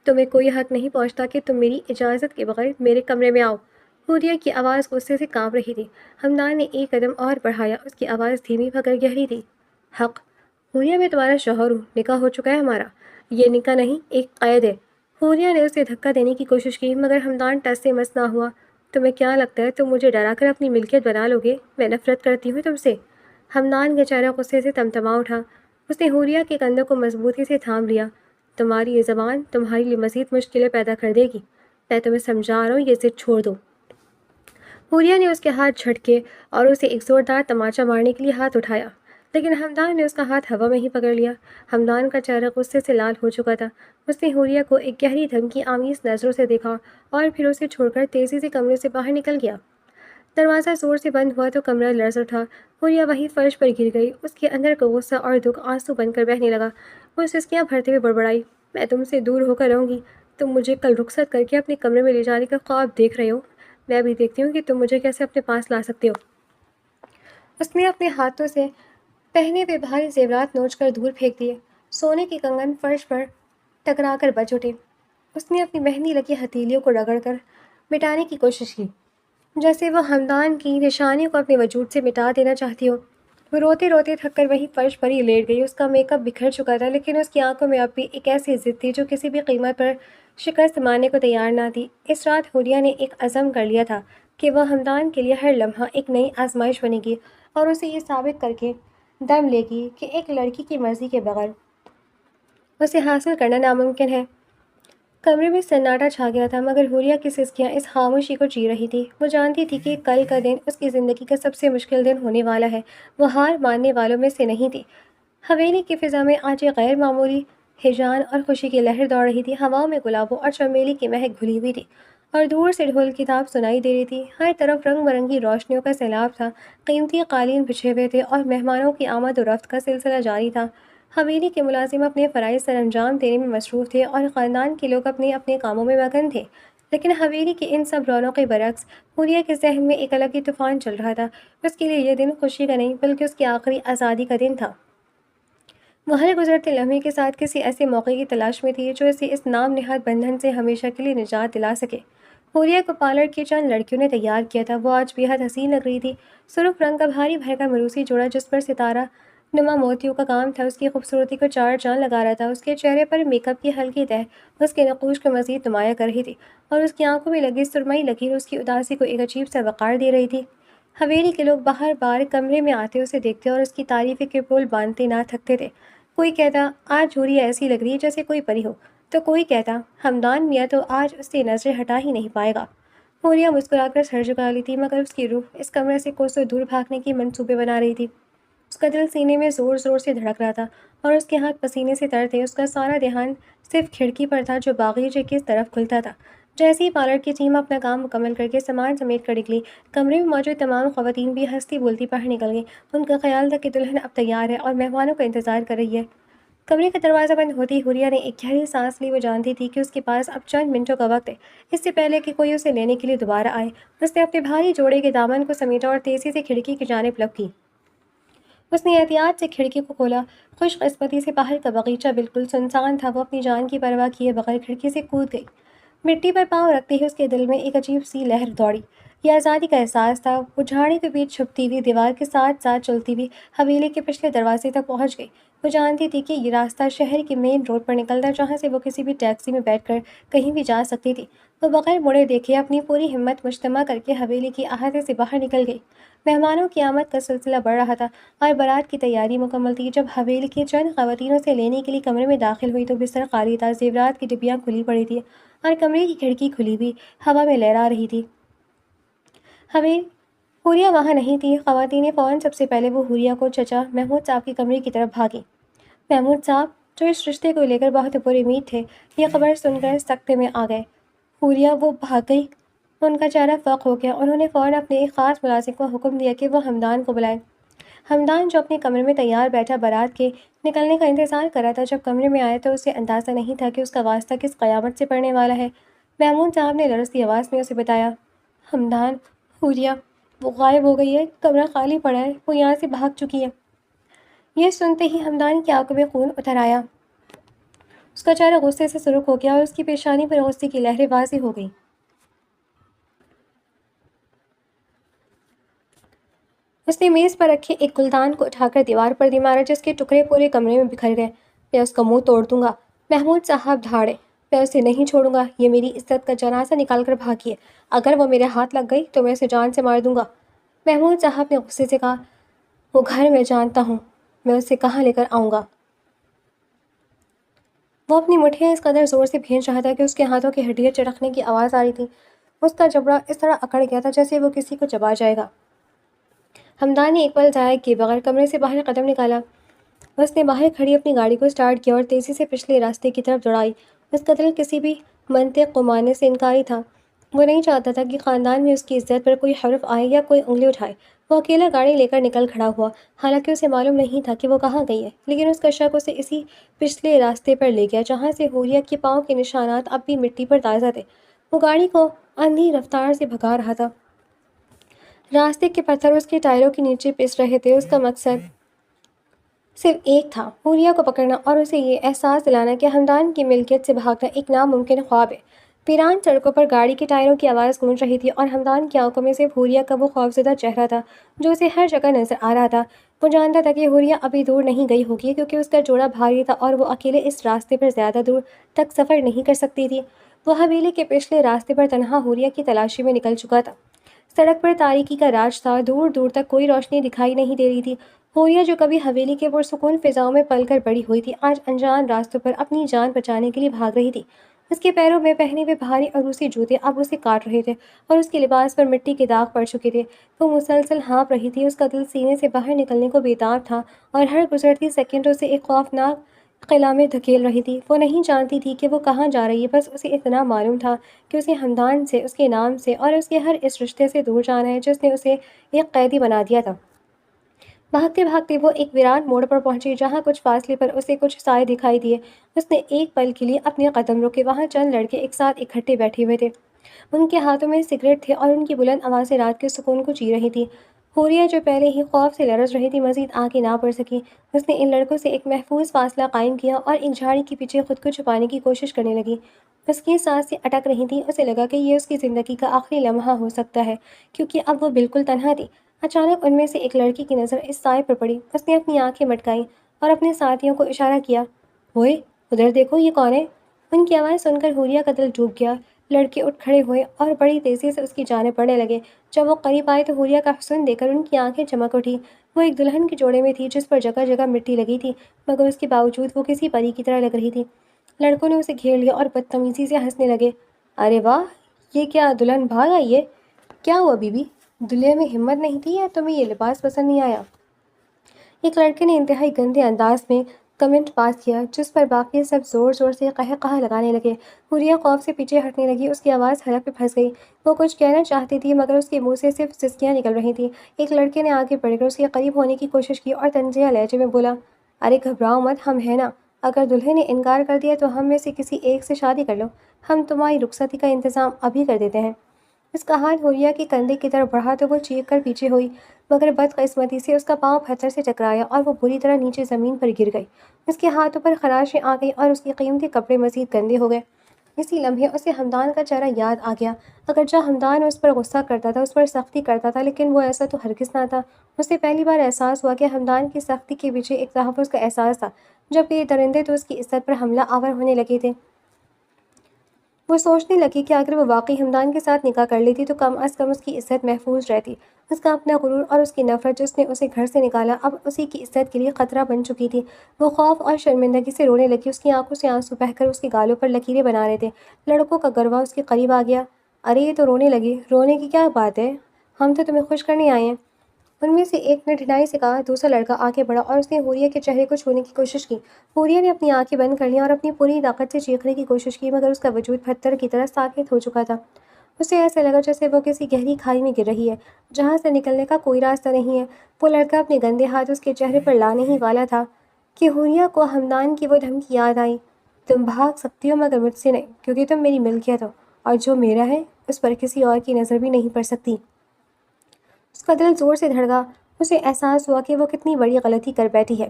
تمہیں کوئی حق نہیں پہنچتا کہ تم میری اجازت کے بغیر میرے کمرے میں آؤ۔ حوریہ کی آواز غصے سے کانپ رہی تھی۔ ہمدان نے ایک قدم اور بڑھایا، اس کی آواز دھیمی مگر گہری تھی۔ حق؟ حوریہ میں تمہارا شوہر ہوں، نکاح ہو چکا ہے ہمارا۔ یہ نکاح نہیں، ایک قید ہے۔ حوریہ نے اسے دھکا دینے کی کوشش کی مگر حمدان ٹس سے مس نہ ہوا۔ تمہیں کیا لگتا ہے تم مجھے ڈرا کر اپنی ملکیت بنا لو گے؟ میں نفرت کرتی ہوں تم سے۔ حمدان کا چہرہ غصے سے تمتما اٹھا۔ اس نے حوریہ کے کندھوں کو مضبوطی سے تھام لیا۔ تمہاری یہ زبان تمہارے لیے مزید مشکلیں پیدا کر دے گی۔ میں تمہیں سمجھا رہا ہوں، یہ ضد چھوڑ دو۔ حوریہ نے اس کے ہاتھ جھٹکے اور اسے ایک زوردار تماچا مارنے کے لیے ہاتھ اٹھایا، لیکن حمدان نے اس کا ہاتھ ہوا میں ہی پکڑ لیا۔ حمدان کا چہرہ غصے سے لال ہو چکا تھا۔ اس نے حوریہ کو ایک گہری دھمکی آمیز نظروں سے دیکھا اور پھر اسے چھوڑ کر تیزی سے کمرے سے باہر نکل گیا۔ دروازہ زور سے بند ہوا تو کمرہ لرز اٹھا۔ حوریہ وہیں فرش پر گر گئی۔ اس کے اندر کا غصہ اور دکھ آنسو بن کر بہنے لگا۔ وہ سسکیاں بھرتے ہوئے بڑبڑائی، میں تم سے دور ہو کر رہوں گی۔ تم مجھے کل رخصت کر کے اپنے کمرے میں لے جانے کا خواب دیکھ رہے ہو، میں بھی دیکھتی ہوں کہ تم مجھے کیسے اپنے پاس لا سکتے ہو۔ اس نے اپنے ہاتھوں سے پہنے ہوئے بھاری زیورات نوچ کر دور پھینک دیے۔ سونے کے کنگن فرش پر ٹکرا کر بج اٹھے۔ اس نے اپنی مہندی لگی ہتھیلیوں کو رگڑ کر مٹانے کی کوشش کی، جیسے وہ حمدان کی نشانیوں کو اپنے وجود سے مٹا دینا چاہتی ہو۔ وہ روتے روتے تھک کر وہیں فرش پر ہی لیٹ گئی۔ اس کا میک اپ بکھر چکا تھا، لیکن اس کی آنکھوں میں اب بھی ایک ایسی ضد تھی جو کسی بھی قیمت پر شکست ماننے کو تیار نہ تھی۔ اس رات حوریہ نے ایک عزم کر لیا تھا کہ وہ حمدان کے لیے ہر لمحہ ایک نئی آزمائش بنے گی اور اسے یہ ثابت کر کے دم لے گی کہ ایک لڑکی کی مرضی کے بغیر اسے حاصل کرنا ناممکن ہے۔ کمرے میں سناٹا چھا گیا تھا، مگر حوریہ کی سسکیاں اس خاموشی کو جی رہی تھی۔ وہ جانتی تھی کہ کل کا دن اس کی زندگی کا سب سے مشکل دن ہونے والا ہے۔ وہ ہار ماننے والوں میں سے نہیں تھی۔ حویلی کی فضا میں آج ایک غیر معمولی ہیجان اور خوشی کی لہر دوڑ رہی تھی۔ ہواؤں میں گلابوں اور چمیلی کی مہک گھلی ہوئی تھی اور دور سے ڈھول کی تھاپ سنائی دے رہی تھی۔ ہر طرف رنگ برنگی روشنیوں کا سیلاب تھا، قیمتی قالین بچھے ہوئے تھے اور مہمانوں کی آمد و رفت کا سلسلہ جاری تھا۔ حویلی کے ملازم اپنے فرائض سر انجام دینے میں مصروف تھے اور خاندان کے لوگ اپنے اپنے کاموں میں مگن تھے، لیکن حویلی کی ان سب رونقوں کے برعکس حوریہ کے ذہن میں ایک الگ ہی طوفان چل رہا تھا۔ اس کے لیے یہ دن خوشی کا نہیں بلکہ اس کی آخری آزادی کا دن تھا۔ وہ ہر گزرتے لمحے کے ساتھ کسی ایسے موقع کی تلاش میں تھی جو اسے اس نام نہاد بندھن سے ہمیشہ کے لیے نجات دلا سکے۔ حوریہ کو پارلر کی چند لڑکیوں نے تیار کیا تھا۔ وہ آج بے حد حسین لگ رہی تھی۔ سرخ رنگ کا بھاری بھرکا مروسی جوڑا جس پر ستارہ نما موتیوں کا کام تھا، اس کی خوبصورتی کو چار چاند لگا رہا تھا۔ اس کے چہرے پر میک اپ کی ہلکی تہ اس کے نقوش کو مزید نمایاں کر رہی تھی اور اس کی آنکھوں میں لگی سرمئی لکیر اس کی اداسی کو ایک عجیب سا وقار دے رہی تھی۔ حویلی کے لوگ باہر بار کمرے میں آتے اسے دیکھتے اور اس کی تعریفیں کے پول باندھتے نہ تھکتے تھے۔ کوئی کہتا آج حوریہ ایسی لگ رہی ہے جیسے کوئی پری ہو، تو کوئی کہتا حمدان میاں تو آج اس سے نظریں ہٹا ہی نہیں پائے گا۔ حوریہ مسکرا کر سر جھکا لی تھی، مگر اس کی روح اس کمرے سے کوسوں دور بھاگنے کی منصوبے بنا رہی تھی۔ اس کا دل سینے میں زور زور سے دھڑک رہا تھا اور اس کے ہاتھ پسینے سے تر تھے۔ اس کا سارا دھیان صرف کھڑکی پر تھا جو باغیچے کی طرف کھلتا تھا۔ جیسے ہی پارلر کی ٹیم اپنا کام مکمل کر کے سامان سمیٹ کر نکلی، کمرے میں موجود تمام خواتین بھی ہنستی بولتی باہر نکل گئیں۔ ان کا خیال تھا کہ دلہن اب تیار ہے اور مہمانوں کا انتظار کر رہی ہے۔ کمرے کا دروازہ بند ہوتے ہی حوریہ نے ایک گہری سانس لی۔ وہ جانتی تھی کہ اس کے پاس اب چند منٹوں کا وقت ہے، اس سے پہلے کہ کوئی اسے لینے کے لیے دوبارہ آئے۔ اس نے اپنے بھاری جوڑے کے دامن کو سمیٹا اور تیزی سے کھڑکی کی جانب لپکی۔ اس نے احتیاط سے کھڑکی کو کھولا۔ خوش قسمتی سے باہر کا باغیچہ بالکل سنسان تھا۔ وہ اپنی جان کی پرواہ کیے بغیر کھڑکی سے کود گئی۔ مٹی پر پاؤں رکھتے ہی اس کے دل میں ایک عجیب سی لہر دوڑی۔ یہ آزادی کا احساس تھا۔ وہ جھاڑی کے بیچ چھپتی ہوئی دیوار کے ساتھ ساتھ چلتی ہوئی حویلی کے پچھلے دروازے تک پہنچ گئی۔ وہ جانتی تھی کہ یہ راستہ شہر کے مین روڈ پر نکلتا، جہاں سے وہ کسی بھی ٹیکسی میں بیٹھ کر کہیں بھی جا سکتی تھی۔ وہ بغیر مڑے دیکھے اپنی پوری ہمت مجتمع کر کے حویلی کی احاطے سے باہر نکل گئی۔ مہمانوں کی آمد کا سلسلہ بڑھ رہا تھا اور بارات کی تیاری مکمل تھی۔ جب حویلی کی چند خواتین اسے لینے کے لیے کمرے میں داخل ہوئی تو بستر خالی تھا، زیورات کی ڈبیاں کھلی پڑی تھیں اور کمرے کی کھڑکی کھلی ہوئی ہوا میں لہرا رہی تھی۔ حوریہ وہاں نہیں تھی۔ خواتینیں فوراً سب سے پہلے وہ حوریہ کو چچا محمود صاحب کے کمرے کی طرف بھاگیں۔ محمود صاحب، جو اس رشتے کو لے کر بہت پر امید تھے، یہ خبر سن کر سکتے میں آ گئے۔ حوریہ وہ بھاگ گئی۔ ان کا چہرہ فاق ہو گیا۔ انہوں نے فوراً اپنے ایک خاص ملازم کو حکم دیا کہ وہ حمدان کو بلائے۔ حمدان جو اپنے کمرے میں تیار بیٹھا بارات کے نکلنے کا انتظار کر رہا تھا، جب کمرے میں آیا تو اسے اندازہ نہیں تھا کہ اس کا واسطہ کس قیامت سے پڑنے والا ہے۔ محمود صاحب نے لرزتی آواز میں اسے بتایا، حمدان، حوریہ وہ غائب ہو گئی ہے، کمرہ خالی پڑا ہے، وہ یہاں سے بھاگ چکی ہے۔ یہ سنتے ہی حمدان کی آنکھوں میں خون اتر آیا۔ اس کا چہرہ غصے سے سرخ ہو گیا اور اس کی پیشانی پر غصے کی لہریں واضح ہو گئیں۔ اس نے میز پر رکھے ایک گلدان کو اٹھا کر دیوار پر دے مارا، جس کے ٹکڑے پورے کمرے میں بکھر گئے۔ میں اس کا منہ توڑ دوں گا۔ محمود صاحب دھاڑے۔ میں اسے نہیں چھوڑوں گا، یہ میری عزت کا جنازہ نکال کر بھاگی ہے، اگر وہ میرے ہاتھ لگ گئی تو میں اسے جان سے مار دوں گا۔ محمود صاحب نے غصے سے کہا، وہ گھر میں جانتا ہوں، میں اسے کہاں لے کر آؤں گا؟ وہ اپنی مٹھیاں اس قدر زور سے بھینچ رہا تھا کہ اس کے ہاتھوں کی ہڈیاں چڑکنے کی آواز آ رہی تھی۔ اس کا جبڑا اس طرح اکڑ گیا تھا جیسے وہ کسی کو چبا جائے گا۔ حمدان نے ایک پل ضائع کیے بغیر کمرے سے باہر قدم نکالا۔ اس نے باہر کھڑی اپنی گاڑی کو سٹارٹ کیا اور تیزی سے پچھلے راستے کی طرف دوڑائی۔ اس کا دل کسی بھی منطق کو ماننے سے انکاری تھا۔ وہ نہیں چاہتا تھا کہ خاندان میں اس کی عزت پر کوئی حرف آئے یا کوئی انگلی اٹھائے۔ وہ اکیلا گاڑی لے کر نکل کھڑا ہوا، حالانکہ اسے معلوم نہیں تھا کہ وہ کہاں گئی ہے، لیکن اس کا شک اسے اسی پچھلے راستے پر لے گیا جہاں سے حوریہ کے پاؤں کے نشانات اب بھی مٹی پر تازہ تھے۔ وہ گاڑی کو اندھی رفتار سے بھگا رہا تھا۔ راستے کے پتھر اس کے ٹائروں کے نیچے پس رہے تھے۔ اس کا مقصد صرف ایک تھا، حوریہ کو پکڑنا اور اسے یہ احساس دلانا کہ حمدان کی ملکیت سے بھاگنا ایک ناممکن خواب ہے۔ ویران سڑکوں پر گاڑی کے ٹائروں کی آواز گونج رہی تھی اور حمدان کی آنکھوں میں صرف حوریہ کا وہ خوفزدہ چہرہ تھا جو اسے ہر جگہ نظر آ رہا تھا۔ وہ جانتا تھا کہ حوریہ ابھی دور نہیں گئی ہوگی کیونکہ اس کا جوڑا بھاری تھا اور وہ اکیلے اس راستے پر زیادہ دور تک سفر نہیں کر سکتی تھی۔ وہ حویلی کے پچھلے راستے پر تنہا حوریہ کی تلاشی میں نکل چکا تھا۔ سڑک پر تاریکی کا راج تھا، دور دور تک کوئی روشنی دکھائی نہیں دے رہی تھی۔ حوریہ جو کبھی حویلی کے پرسکون فضاؤں میں پل کر بڑی ہوئی تھی، آج انجان راستوں پر اپنی جان بچانے کے لیے بھاگ رہی تھی۔ اس کے پیروں میں پہنے ہوئے بھاری عروسی جوتے اب اسے کاٹ رہے تھے اور اس کے لباس پر مٹی کے داغ پڑ چکے تھے۔ وہ مسلسل ہانپ رہی تھی، اس کا دل سینے سے باہر نکلنے کو بیتاب تھا اور ہر گزرتی سیکنڈ اسے ایک خوفناک خلا میں دھکیل رہی تھی۔ وہ نہیں جانتی تھی کہ وہ کہاں جا رہی ہے، بس اسے اتنا معلوم تھا کہ اسے حمدان سے، اس کے نام سے اور اس کے ہر اس رشتے سے دور جانا ہے جس نے اسے ایک قیدی بنا دیا تھا۔ بھاگتے بھاگتے وہ ایک ویران موڑ پر پہنچی جہاں کچھ فاصلے پر اسے کچھ سائے دکھائی دیے۔ اس نے ایک پل کے لیے اپنے قدم روکے۔ وہاں چند لڑکے ایک ساتھ اکٹھے بیٹھے ہوئے تھے، ان کے ہاتھوں میں سگریٹ تھے اور ان کی بلند آوازیں رات کے سکون کو جی رہی تھیں۔ حوریہ جو پہلے ہی خوف سے لرز رہی تھی مزید آگے نہ بڑھ سکی۔ اس نے ان لڑکوں سے ایک محفوظ فاصلہ قائم کیا اور ایک جھاڑی کے پیچھے خود کو چھپانے کی کوشش کرنے لگی۔ اس کی سانسیں اٹک رہی تھیں، اسے لگا کہ یہ اس کی زندگی کا آخری لمحہ ہو سکتا ہے کیونکہ اب وہ بالکل تنہا تھی۔ اچانک ان میں سے ایک لڑکی کی نظر اس سائے پر پڑی۔ اس نے اپنی آنکھیں مٹکائیں اور اپنے ساتھیوں کو اشارہ کیا، اوئے ادھر دیکھو، یہ کون ہے؟ ان کی آواز سن کر حوریہ کا دل ڈوب گیا۔ لڑکے اٹھ کھڑے ہوئے اور بڑی تیزی سے اس کی جانب بڑھنے لگے۔ جب وہ قریب آئے تو حوریہ کا حسن دیکھ کر ان کی آنکھیں چمک اٹھی۔ وہ ایک دلہن کے جوڑے میں تھی جس پر جگہ جگہ مٹی لگی تھی، مگر اس کے باوجود وہ کسی پری کی طرح لگ رہی تھی۔ لڑکوں نے اسے گھیر لیا اور بدتمیزی سے ہنسنے لگے۔ ارے واہ، یہ کیا دلہن بھاگ آئی ہے؟ کیا ہوا بی بی؟ دلہے میں ہمت نہیں تھی یا تمہیں یہ لباس پسند نہیں آیا؟ ایک لڑکے نے انتہائی گندے انداز میں کمنٹ پاس کیا جس پر باقی سب زور زور سے قہقہہ لگانے لگے۔ حوریہ خوف سے پیچھے ہٹنے لگی، اس کی آواز حلق پہ پھنس گئی۔ وہ کچھ کہنا چاہتی تھی مگر اس کے منہ سے صرف سسکیاں نکل رہی تھیں۔ ایک لڑکے نے آگے بڑھ کر اس کے قریب ہونے کی کوشش کی اور طنزیہ لہجے میں بولا، ارے گھبراؤ مت، ہم ہیں نا، اگر دلہے نے انکار کر دیا تو ہم میں سے کسی ایک سے شادی کر لو، ہم تمہاری رخصتی کا انتظام ابھی کر دیتے ہیں۔ اس کا ہاتھ حوریہ کے کندھے کی طرف بڑھا تو وہ چیخ کر پیچھے ہوئی، مگر بدقسمتی سے اس کا پاؤں پتھر سے ٹکرایا اور وہ بری طرح نیچے زمین پر گر گئی۔ اس کے ہاتھوں پر خراشیں آ گئیں اور اس کے قیمتی کپڑے مزید گندے ہو گئے۔ اسی لمحے اسے حمدان کا چہرہ یاد آ گیا۔ اگرچہ حمدان اس پر غصہ کرتا تھا، اس پر سختی کرتا تھا، لیکن وہ ایسا تو ہرگز نہ تھا۔ اسے پہلی بار احساس ہوا کہ حمدان کی سختی کے پیچھے ایک تحفظ کا احساس تھا، جبکہ یہ درندے تو اس کی عزت پر حملہ آور ہونے لگے تھے۔ وہ سوچنے لگی کہ اگر وہ واقعی حمدان کے ساتھ نکاح کر لیتی تو کم از کم اس کی عزت محفوظ رہتی۔ اس کا اپنا غرور اور اس کی نفرت جس نے اسے گھر سے نکالا اب اسی کی عزت کے لیے خطرہ بن چکی تھی۔ وہ خوف اور شرمندگی سے رونے لگی، اس کی آنکھوں سے آنسو بہہ کر اس کے گالوں پر لکیریں بنا رہے تھے۔ لڑکوں کا گروہ اس کے قریب آ گیا۔ ارے یہ تو رونے لگی، رونے کی کیا بات ہے، ہم تو تمہیں خوش کرنے آئے ہیں۔ ان میں سے ایک نے ڈھنڈائی سے کہا۔ دوسرا لڑکا آگے بڑھا اور اس نے حوریہ کے چہرے کو چھونے کی کوشش کی۔ حوریہ نے اپنی آنکھیں بند کر لیں اور اپنی پوری طاقت سے چیخنے کی کوشش کی، مگر اس کا وجود پتھر کی طرح ساکت ہو چکا تھا۔ اسے ایسا لگا جیسے وہ کسی گہری کھائی میں گر رہی ہے جہاں سے نکلنے کا کوئی راستہ نہیں ہے۔ وہ لڑکا اپنے گندے ہاتھ اس کے چہرے پر لانے ہی والا تھا کہ حوریہ کو حمدان کی وہ دھمکی یاد آئی، تم بھاگ سکتی ہو مگر مجھ سے نہیں، کیونکہ تم میری ملکیت ہو اور جو میرا ہے اس پر کسی اور کی نظر بھی نہیں پڑ سکتی۔ اس کا دل زور سے دھڑکا۔ اسے احساس ہوا کہ وہ کتنی بڑی غلطی کر بیٹھی ہے۔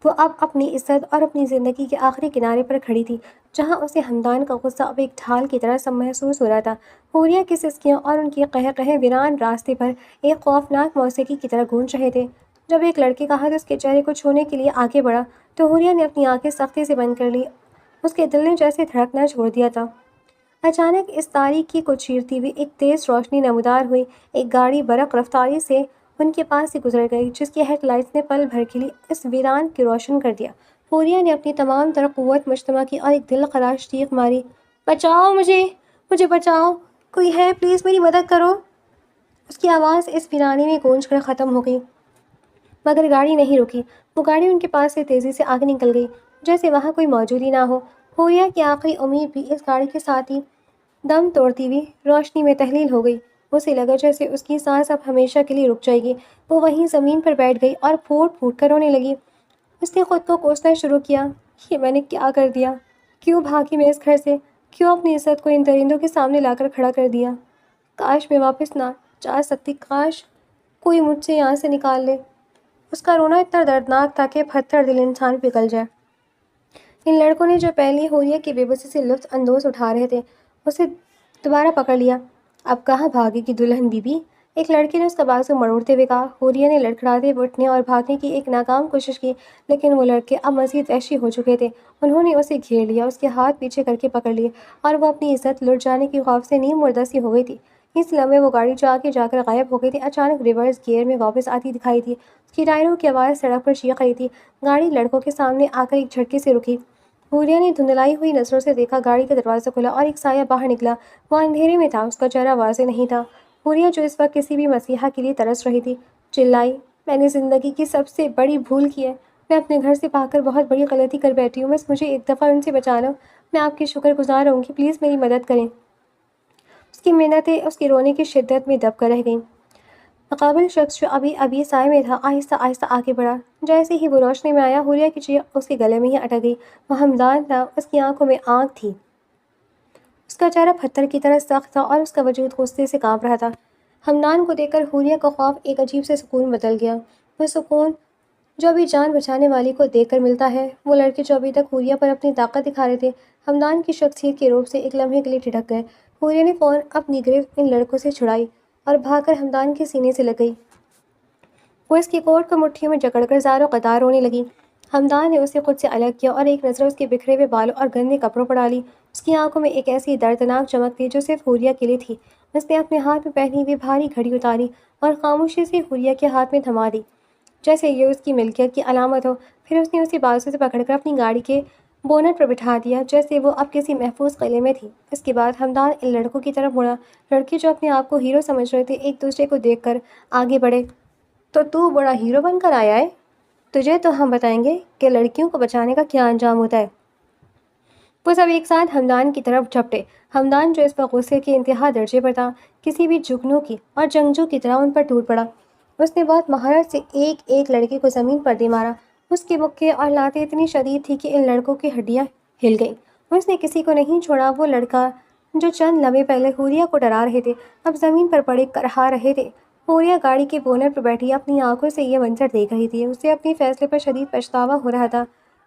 وہ اب اپنی عزت اور اپنی زندگی کے آخری کنارے پر کھڑی تھی جہاں اسے حمدان کا غصہ اب ایک ڈھال کی طرح سب محسوس ہو رہا تھا۔ حوریہ کی سسکیاں اور ان کی قہقہے ویران راستے پر ایک خوفناک موسیقی کی طرح گونج رہے تھے۔ جب ایک لڑکے کا ہاتھ اس کے چہرے کو چھونے کے لیے آگے بڑھا تو حوریہ نے اپنی آنکھیں سختی سے بند کر لی۔ اس کے دل نے جیسے دھڑکنا چھوڑ دیا تھا۔ اچانک اس تاریکی کو چیرتی ہوئی ایک تیز روشنی نمودار ہوئی۔ ایک گاڑی برق رفتاری سے ان کے پاس سے گزر گئی، جس کی ہیڈ لائٹس نے پل بھر کے لیے اس ویران کو روشن کر دیا۔ حوریہ نے اپنی تمام تر قوت مجتمع کی اور ایک دل خراش چیخ ماری، بچاؤ مجھے بچاؤ، کوئی ہے، پلیز میری مدد کرو۔ اس کی آواز اس ویرانے میں گونج کر ختم ہو گئی، مگر گاڑی نہیں رکی۔ وہ گاڑی ان کے پاس سے تیزی سے آگے نکل گئی، جیسے وہاں کوئی موجود ہی نہ ہو۔ حوریہ کی آخری امید بھی اس گاڑی کے ساتھ ہی دم توڑتی ہوئی روشنی میں تحلیل ہو گئی۔ اسے لگا جیسے اس کی سانس اب ہمیشہ کے لیے رک جائے گی۔ وہ وہیں زمین پر بیٹھ گئی اور پھوٹ پھوٹ کر رونے لگی۔ اس نے خود کو کوسنا شروع کیا، یہ میں نے کیا کر دیا؟ کیوں بھاگی میں اس گھر سے؟ کیوں اپنی عزت کو ان درندوں کے سامنے لا کر کھڑا کر دیا؟ کاش میں واپس نہ جا سکتی، کاش کوئی مجھ سے یہاں سے نکال لے۔ اس کا رونا اتنا دردناک تھا کہ پتھر دل انسان پگھل جائے۔ ان لڑکوں نے جو پہلے حوریہ کی بے بسی سے لطف اندوز اٹھا رہے تھے، اسے دوبارہ پکڑ لیا۔ اب کہاں بھاگے گی دلہن بی بی؟ ایک لڑکے نے اس کا بازو مروڑتے ہوئے کہا۔ حوریہ نے لڑکھڑاتے ہوئے اٹھنے اور بھاگنے کی ایک ناکام کوشش کی، لیکن وہ لڑکے اب مزید وحشی ہو چکے تھے۔ انہوں نے اسے گھیر لیا، اس کے ہاتھ پیچھے کر کے پکڑ لیے، اور وہ اپنی عزت لٹ جانے کے خوف سے نیم مردہ سی ہو گئی تھی۔ اس لمحے وہ گاڑی جو آگے جا کر غائب ہو گئی تھی، اچانک ریورس گیئر میں واپس آتی دکھائی دی۔ اس کی ٹائروں کی آواز سڑک پر چیخ رہی تھی۔ گاڑی لڑکوں کے سامنے آ کر ایک جھٹکے سے رکی۔ حوریہ نے دھندلائی ہوئی نظروں سے دیکھا، گاڑی کا دروازہ کھلا اور ایک سایہ باہر نکلا۔ وہ اندھیرے میں تھا، اس کا چہرہ واضح نہیں تھا۔ حوریہ جو اس وقت کسی بھی مسیحا کے لیے ترس رہی تھی، چلائی، میں نے زندگی کی سب سے بڑی بھول کی ہے۔ میں اپنے گھر سے بھاگ کر بہت بڑی غلطی کر بیٹھی ہوں، بس مجھے ایک دفعہ ان سے بچا لو، میں آپ کی شکر گزار رہوں گی، پلیز میری مدد کریں۔ اس کی منتیں اس کے رونے کی شدت میں دب کر رہ گئیں۔ مقابل شخص جو ابھی ابھی سائے میں تھا، آہستہ آہستہ آگے بڑھا۔ جیسے ہی وہ روشنی میں آیا، حوریہ کی چیخ اس کے گلے میں ہی اٹک گئی۔ وہ ہمدان تھا، اس کی آنکھوں میں آگ تھی، اس کا چہرہ پتھر کی طرح سخت تھا اور اس کا وجود غصے سے کانپ رہا تھا۔ ہمدان کو دیکھ کر حوریہ کا خوف ایک عجیب سے سکون بدل گیا، وہ سکون جو ابھی جان بچانے والی کو دیکھ کر ملتا ہے۔ وہ لڑکے جو ابھی تک حوریہ پر اپنی طاقت دکھا رہے تھے، ہمدان کی شخصیت کے روپ سے ایک لمحے کے لیے ٹھٹک گئے۔ حوریہ نے فوراً اپنی گرفت ان لڑکوں سے چھڑائی اور بھاگ کر ہمدان کے سینے سے لگ گئی۔ وہ اس کی کوٹ کو مٹھیوں میں جکڑ کر زار و قطار رونے لگی۔ ہمدان نے اسے خود سے الگ کیا اور ایک نظر اس کے بکھرے ہوئے بالوں اور گندے کپڑوں پر ڈالی۔ اس کی آنکھوں میں ایک ایسی دردناک چمک تھی جو صرف حوریہ کے لیے تھی۔ اس نے اپنے ہاتھ میں پہنی ہوئی بھاری گھڑی اتاری اور خاموشی سے حوریہ کے ہاتھ میں تھما دی، جیسے یہ اس کی ملکیت کی علامت ہو۔ پھر اس نے اسے بازو سے پکڑ کر اپنی گاڑی کے بونٹ پر بٹھا دیا، جیسے وہ اب کسی محفوظ قلعے میں تھی۔ اس کے بعد ہمدان ان لڑکوں کی طرف مڑا۔ لڑکے جو اپنے آپ کو ہیرو سمجھ رہے تھے، ایک دوسرے کو دیکھ کر آگے بڑھے۔ تو بڑا ہیرو بن کر آیا ہے؟ تجھے تو ہم بتائیں گے کہ لڑکیوں کو بچانے کا کیا انجام ہوتا ہے۔ وہ سب ایک ساتھ ہمدان کی طرف جھپٹے۔ ہمدان جو اس وقت غصے کے انتہا درجے پر تھا، کسی بھی جگنو کی اور جنگجو کی طرح ان پر ٹوٹ پڑا۔ اس نے بہت مہارت سے ایک ایک لڑکے کو زمین پر دے مارا۔ اس کے مکے اور لاتیں اتنی شدید تھی کہ ان لڑکوں کی ہڈیاں ہل گئیں۔ اس نے کسی کو نہیں چھوڑا۔ وہ لڑکا جو چند لمحے پہلے حوریہ کو ڈرا رہے تھے، اب زمین پر پڑے کرہا رہے تھے۔ حوریہ گاڑی کے بونٹ پر بیٹھی اپنی آنکھوں سے یہ منظر دیکھ رہی تھی۔ اسے اپنے فیصلے پر شدید پچھتاوا ہو رہا تھا۔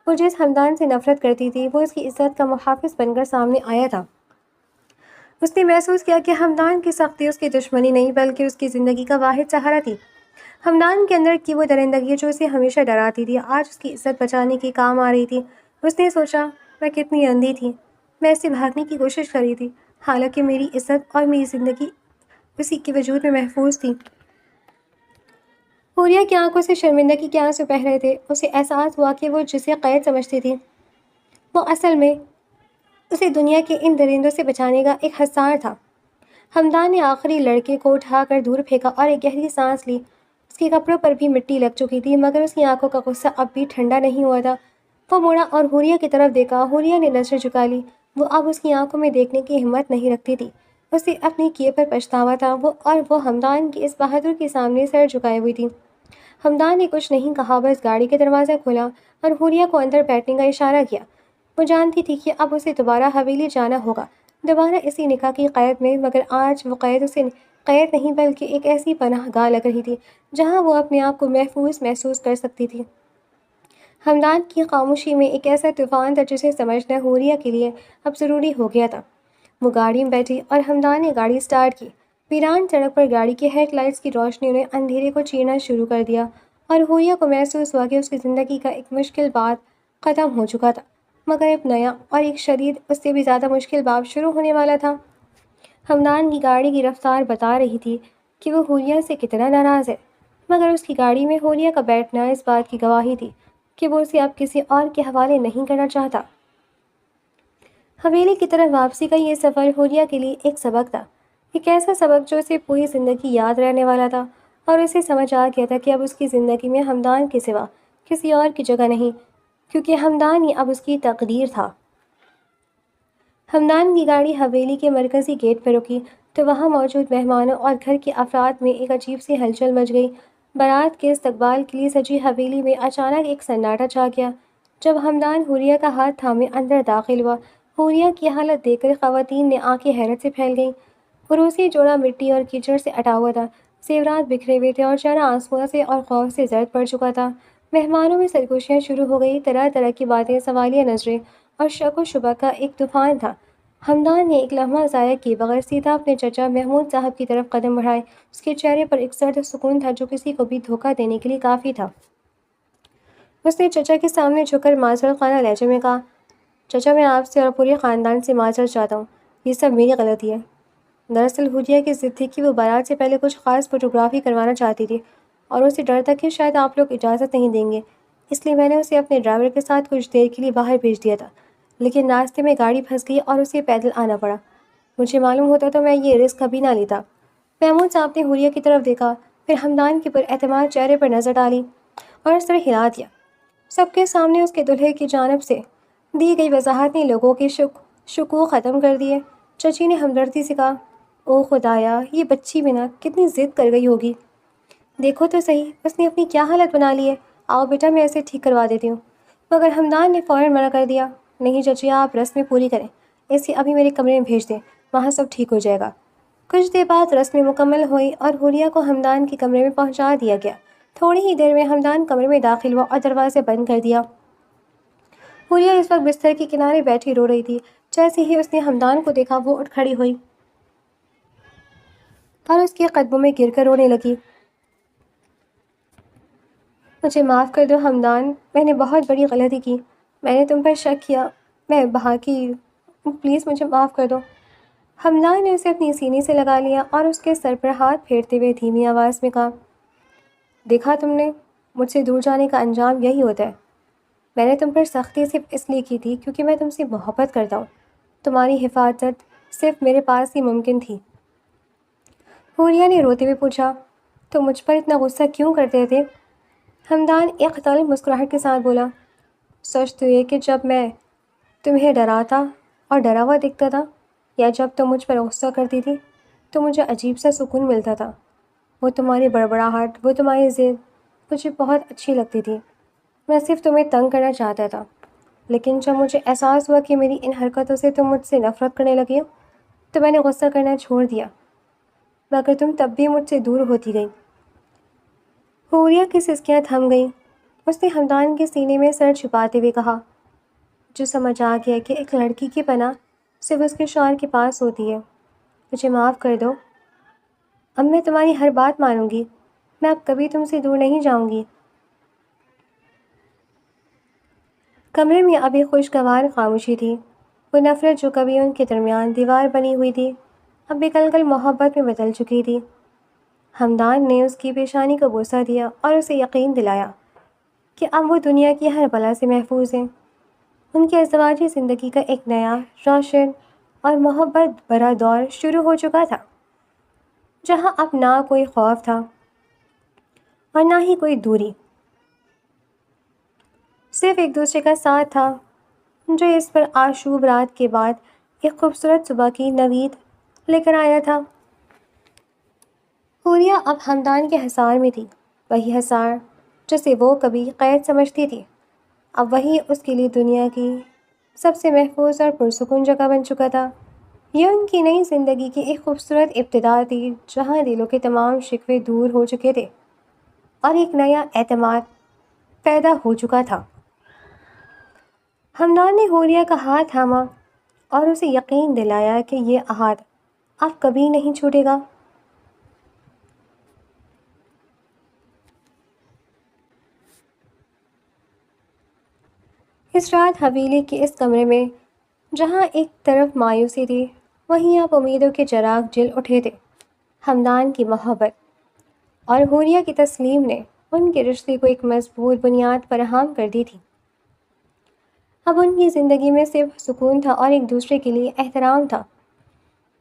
وہ جس ہمدان سے نفرت کرتی تھی، وہ اس کی عزت کا محافظ بن کر سامنے آیا تھا۔ اس نے محسوس کیا کہ ہمدان کی سختی اس کی دشمنی نہیں، بلکہ اس کی زندگی کا واحد سہارا تھی۔ ہمدان کے اندر کی وہ درندگی جو اسے ہمیشہ ڈراتی تھی، آج اس کی عزت بچانے کے کام آ رہی تھی۔ اس نے سوچا، میں کتنی اندھی تھی، میں اس سے بھاگنے کی کوشش کر رہی تھی، حالانکہ میری عزت اور میری زندگی اسی کے وجود میں محفوظ تھی۔ حوریہ کی آنکھوں سے شرمندگی کے آنسو بہہ رہے تھے۔ اسے احساس ہوا کہ وہ جسے قید سمجھتی تھی، وہ اصل میں اسے دنیا کے ان درندوں سے بچانے کا ایک ہتھیار تھا۔ ہمدان نے آخری لڑکے کو اٹھا کر دور پھینکا اور ایک گہری سانس لی۔ اس کے کپڑوں پر بھی مٹی لگ چکی تھی، مگر اس کی آنکھوں کا غصہ اب بھی ٹھنڈا نہیں ہوا تھا۔ وہ مڑا اور حوریہ کی طرف دیکھا۔ حوریہ نے نظر جھکا لی۔ وہ اب اس کی آنکھوں میں دیکھنے کی ہمت نہیں رکھتی تھی۔ اسے اپنے کیے پر پچھتاوا تھا، وہ ہمدان کی اس بہادر کے سامنے سر جھکائے ہوئی تھی۔ ہمدان نے کچھ نہیں کہا، بس گاڑی کا دروازہ کھولا اور حوریہ کو اندر بیٹھنے کا اشارہ کیا۔ وہ جانتی تھی کہ اب اسے دوبارہ حویلی جانا ہوگا، دوبارہ اسی نکاح کی قید میں، مگر آج وہ قید اسے قید نہیں بلکہ ایک ایسی پناہ گاہ لگ رہی تھی جہاں وہ اپنے آپ کو محفوظ محسوس کر سکتی تھی۔ ہمدان کی خاموشی میں ایک ایسا طوفان تھا جسے سمجھنا حوریہ کے لیے اب ضروری ہو گیا تھا۔ وہ گاڑی میں بیٹھی اور ہمدان نے گاڑی سٹارٹ کی۔ ویران سڑک پر گاڑی کی ہیڈ لائٹس کی روشنیوں نے اندھیرے کو چیرنا شروع کر دیا، اور حوریہ کو محسوس ہوا کہ اس کی زندگی کا ایک مشکل بات ختم ہو چکا تھا۔ مگر اب نیا اور ایک شدید اس سے بھی زیادہ مشکل باب شروع ہونے والا تھا۔ ہمدان کی گاڑی کی رفتار بتا رہی تھی کہ وہ حوریہ سے کتنا ناراض ہے، مگر اس کی گاڑی میں حوریہ کا بیٹھنا اس بات کی گواہی تھی کہ وہ اسے اب کسی اور کے حوالے نہیں کرنا چاہتا۔ حویلی کی طرف واپسی کا یہ سفر حوریہ کے لیے ایک سبق تھا، ایک ایسا سبق جو اسے پوری زندگی یاد رہنے والا تھا، اور اسے سمجھ آ گیا تھا کہ اب اس کی زندگی میں ہمدان کے سوا کسی اور کی جگہ نہیں، کیونکہ ہمدان ہی اب اس کی تقدیر تھا۔ ہمدان کی گاڑی حویلی کے مرکزی گیٹ پر رکی تو وہاں موجود مہمانوں اور گھر کے افراد میں ایک عجیب سی ہلچل مچ گئی۔ بارات کے استقبال کے لیے سجی حویلی میں اچانک ایک سناٹا چھا گیا۔ جب ہمدان حوریہ کا ہاتھ تھامے اندر داخل ہوا، حوریہ کی حالت دیکھ کر خواتین نے آنکھیں حیرت سے پھیل گئیں۔ عروسی جوڑا مٹی اور کیچڑ سے اٹا ہوا تھا، زیورات بکھرے ہوئے تھے اور چہرہ آنسوؤں سے اور خوف سے زرد پڑ چکا تھا۔ مہمانوں میں سرگوشیاں شروع ہو گئی، طرح طرح کی باتیں، سوالیہ نظریں اور شک و شبہ کا ایک طوفان تھا۔ ہمدان نے ایک لمحہ ضائع کیے بغیر سیدھا اپنے چچا محمود صاحب کی طرف قدم بڑھائے۔ اس کے چہرے پر ایک سرد سکون تھا جو کسی کو بھی دھوکہ دینے کے لیے کافی تھا۔ اس نے چچا کے سامنے جھک کر معذرت خانہ لہجے میں کہا، چچا میں آپ سے اور پورے خاندان سے معذرت چاہتا ہوں، یہ سب میری غلطی ہے۔ دراصل حوریہ کی ضد تھی کہ وہ بارات سے پہلے کچھ خاص فوٹوگرافی کروانا چاہتی تھی، اور اسے ڈر تھا کہ شاید آپ لوگ اجازت نہیں دیں گے، اس لیے میں نے اسے اپنے ڈرائیور کے ساتھ کچھ دیر کے لیے باہر بھیج دیا تھا، لیکن راستے میں گاڑی پھنس گئی اور اسے پیدل آنا پڑا۔ مجھے معلوم ہوتا تو میں یہ رسک کبھی نہ لیتا۔ محمود صاحب نے حوریہ کی طرف دیکھا، پھر ہمدان کے پراعتماد چہرے پر نظر ڈالی اور اس طرح ہلا دیا۔ سب کے سامنے اس کے دلہے کی جانب سے دی گئی وضاحت نے لوگوں کے شکوک ختم کر دیے۔ چچی نے ہمدردی سے کہا، او خدایا، یہ بچی بھی نہ کتنی ضد کر گئی ہوگی، دیکھو تو صحیح اس نے اپنی کیا حالت بنا لی ہے۔ آؤ بیٹا میں اسے ٹھیک کروا دیتی ہوں۔ مگر ہمدان نے فوراً منع کر دیا، نہیں چچی، آپ رسمیں پوری کریں، اسے ابھی میرے کمرے میں بھیج دیں، وہاں سب ٹھیک ہو جائے گا۔ کچھ دیر بعد رسمیں مکمل ہوئی اور حوریہ کو ہمدان کے کمرے میں پہنچا دیا گیا۔ تھوڑی ہی دیر میں ہمدان کمرے میں داخل ہوا اور دروازے بند کر دیا۔ حوریہ اس وقت بستر کے کنارے بیٹھی رو رہی تھی۔ جیسے ہی اس نے ہمدان کو دیکھا وہ اٹھ کھڑی ہوئی اور اس کے قدموں میں گر کر رونے لگی۔ مجھے معاف کر دو ہمدان، میں نے بہت بڑی غلطی کی، میں نے تم پر شک کیا، میں بھاگی، پلیز مجھے معاف کر دو۔ ہمدان نے اسے اپنی سینے سے لگا لیا اور اس کے سر پر ہاتھ پھیرتے ہوئے دھیمی آواز میں کہا، دیکھا تم نے، مجھ سے دور جانے کا انجام یہی ہوتا ہے۔ میں نے تم پر سختی صرف اس لیے کی تھی کیونکہ میں تم سے محبت کرتا ہوں، تمہاری حفاظت صرف میرے پاس ہی ممکن تھی۔ حوریہ نے روتے ہوئے پوچھا، تو مجھ پر اتنا غصہ کیوں کرتے تھے؟ ہمدان ایک طویل مسکراہٹ کے ساتھ بولا، سچ تو یہ کہ جب میں تمہیں ڈراتا اور ڈرا ہوا دکھتا تھا، یا جب تم مجھ پر غصہ کرتی تھی، تو مجھے عجیب سا سکون ملتا تھا۔ وہ تمہاری بڑبڑاہٹ، وہ تمہاری ضد مجھے بہت اچھی لگتی تھی۔ میں صرف تمہیں تنگ کرنا چاہتا تھا، لیکن جب مجھے احساس ہوا کہ میری ان حرکتوں سے تم مجھ سے نفرت کرنے لگی ہو، تو میں نے غصہ کرنا چھوڑ دیا، مگر تم تب بھی مجھ سے دور ہوتی گئی۔ حوریہ کی سسکیاں تھم گئیں۔ اس نے ہمدان کے سینے میں سر چھپاتے ہوئے کہا، جو سمجھ آ گیا کہ ایک لڑکی کی پناہ صرف اس کے شوہر کے پاس ہوتی ہے، مجھے معاف کر دو۔ اب میں تمہاری ہر بات مانوں گی، میں اب کبھی تم سے دور نہیں جاؤں گی۔ کمرے میں اب ایک خوشگوار خاموشی تھی۔ وہ نفرت جو کبھی ان کے درمیان دیوار بنی ہوئی تھی، اب ایک کل محبت میں بدل چکی تھی۔ ہمدان نے اس کی پیشانی کو بوسہ دیا اور اسے یقین دلایا کہ اب وہ دنیا کی ہر بلا سے محفوظ ہیں۔ ان کی ازدواجی زندگی کا ایک نیا، روشن اور محبت بھرا دور شروع ہو چکا تھا، جہاں اب نہ کوئی خوف تھا اور نہ ہی کوئی دوری، صرف ایک دوسرے کا ساتھ تھا، جو اس پر آشوب رات کے بعد ایک خوبصورت صبح کی نوید لے کر آیا تھا۔ حوریہ اب ہمدان کے حصار میں تھی، وہی حصار جسے وہ کبھی قید سمجھتی تھی، اب وہی اس کے لیے دنیا کی سب سے محفوظ اور پرسکون جگہ بن چکا تھا۔ یہ ان کی نئی زندگی کی ایک خوبصورت ابتدا تھی، جہاں دلوں کے تمام شکوے دور ہو چکے تھے اور ایک نیا اعتماد پیدا ہو چکا تھا۔ ہمدان نے حوریہ کا ہاتھ تھاما اور اسے یقین دلایا کہ یہ عہد اب کبھی نہیں چھوٹے گا۔ اس رات حویلی کے اس کمرے میں جہاں ایک طرف مایوسی تھی وہیں اب امیدوں کے چراغ جل اٹھے تھے۔ ہمدان کی محبت اور حوریہ کی تسلیم نے ان کے رشتے کو ایک مضبوط بنیاد فراہم کر دی تھی۔ اب ان کی زندگی میں صرف سکون تھا اور ایک دوسرے کے لیے احترام تھا۔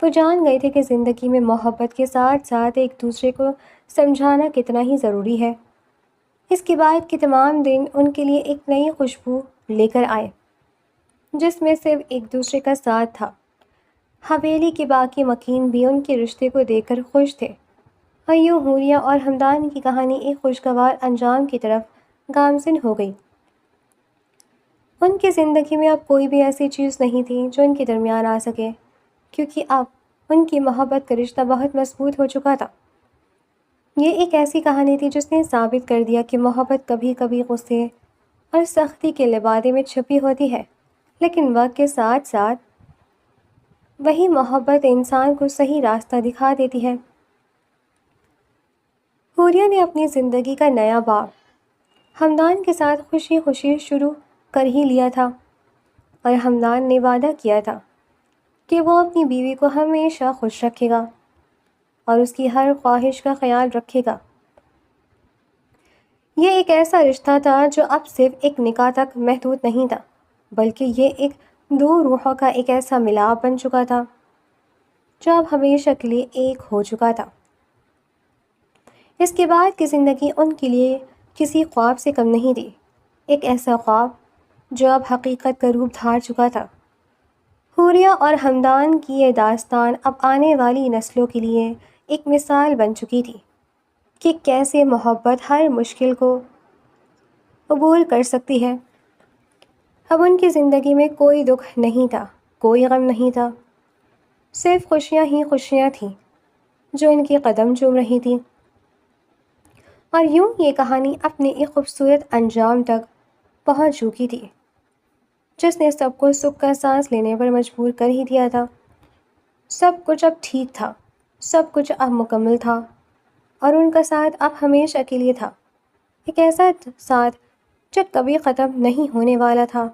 وہ جان گئے تھے کہ زندگی میں محبت کے ساتھ ساتھ ایک دوسرے کو سمجھانا کتنا ہی ضروری ہے۔ اس کے بعد کے تمام دن ان کے لیے ایک نئی خوشبو لے کر آئے جس میں صرف ایک دوسرے کا ساتھ تھا۔ حویلی کے باقی مکین بھی ان کے رشتے کو دیکھ کر خوش تھے اور یوں حوریہ اور ہمدان کی کہانی ایک خوشگوار انجام کی طرف گامزن ہو گئی۔ ان کی زندگی میں اب کوئی بھی ایسی چیز نہیں تھی جو ان کے درمیان آ سکے، کیونکہ اب ان کی محبت کا رشتہ بہت مضبوط ہو چکا تھا۔ یہ ایک ایسی کہانی تھی جس نے ثابت کر دیا کہ محبت کبھی کبھی غصے اور سختی کے لبادے میں چھپی ہوتی ہے، لیکن وقت کے ساتھ ساتھ وہی محبت انسان کو صحیح راستہ دکھا دیتی ہے۔ حوریہ نے اپنی زندگی کا نیا باب ہمدان کے ساتھ خوشی خوشی شروع کر ہی لیا تھا، اور ہمدان نے وعدہ کیا تھا کہ وہ اپنی بیوی کو ہمیشہ خوش رکھے گا اور اس کی ہر خواہش کا خیال رکھے گا۔ یہ ایک ایسا رشتہ تھا جو اب صرف ایک نکاح تک محدود نہیں تھا، بلکہ یہ ایک دو روحوں کا ایک ایسا ملاپ بن چکا تھا جو اب ہمیشہ کے لیے ایک ہو چکا تھا۔ اس کے بعد کی زندگی ان کے لیے کسی خواب سے کم نہیں تھی، ایک ایسا خواب جو اب حقیقت کا روپ دھار چکا تھا۔ حوریہ اور ہمدان کی یہ داستان اب آنے والی نسلوں کے لیے ایک مثال بن چکی تھی کہ کیسے محبت ہر مشکل کو قبول کر سکتی ہے۔ اب ان کی زندگی میں کوئی دکھ نہیں تھا، کوئی غم نہیں تھا، صرف خوشیاں ہی خوشیاں تھیں جو ان کے قدم چوم رہی تھیں۔ اور یوں یہ کہانی اپنے ایک خوبصورت انجام تک پہنچ چکی تھی جس نے سب کو سکھ کا سانس لینے پر مجبور کر ہی دیا تھا۔ سب کچھ اب ٹھیک تھا، سب کچھ اب مکمل تھا، اور ان کا ساتھ اب ہمیشہ کے لیے تھا، ایک ایسا ساتھ جو کبھی ختم نہیں ہونے والا تھا۔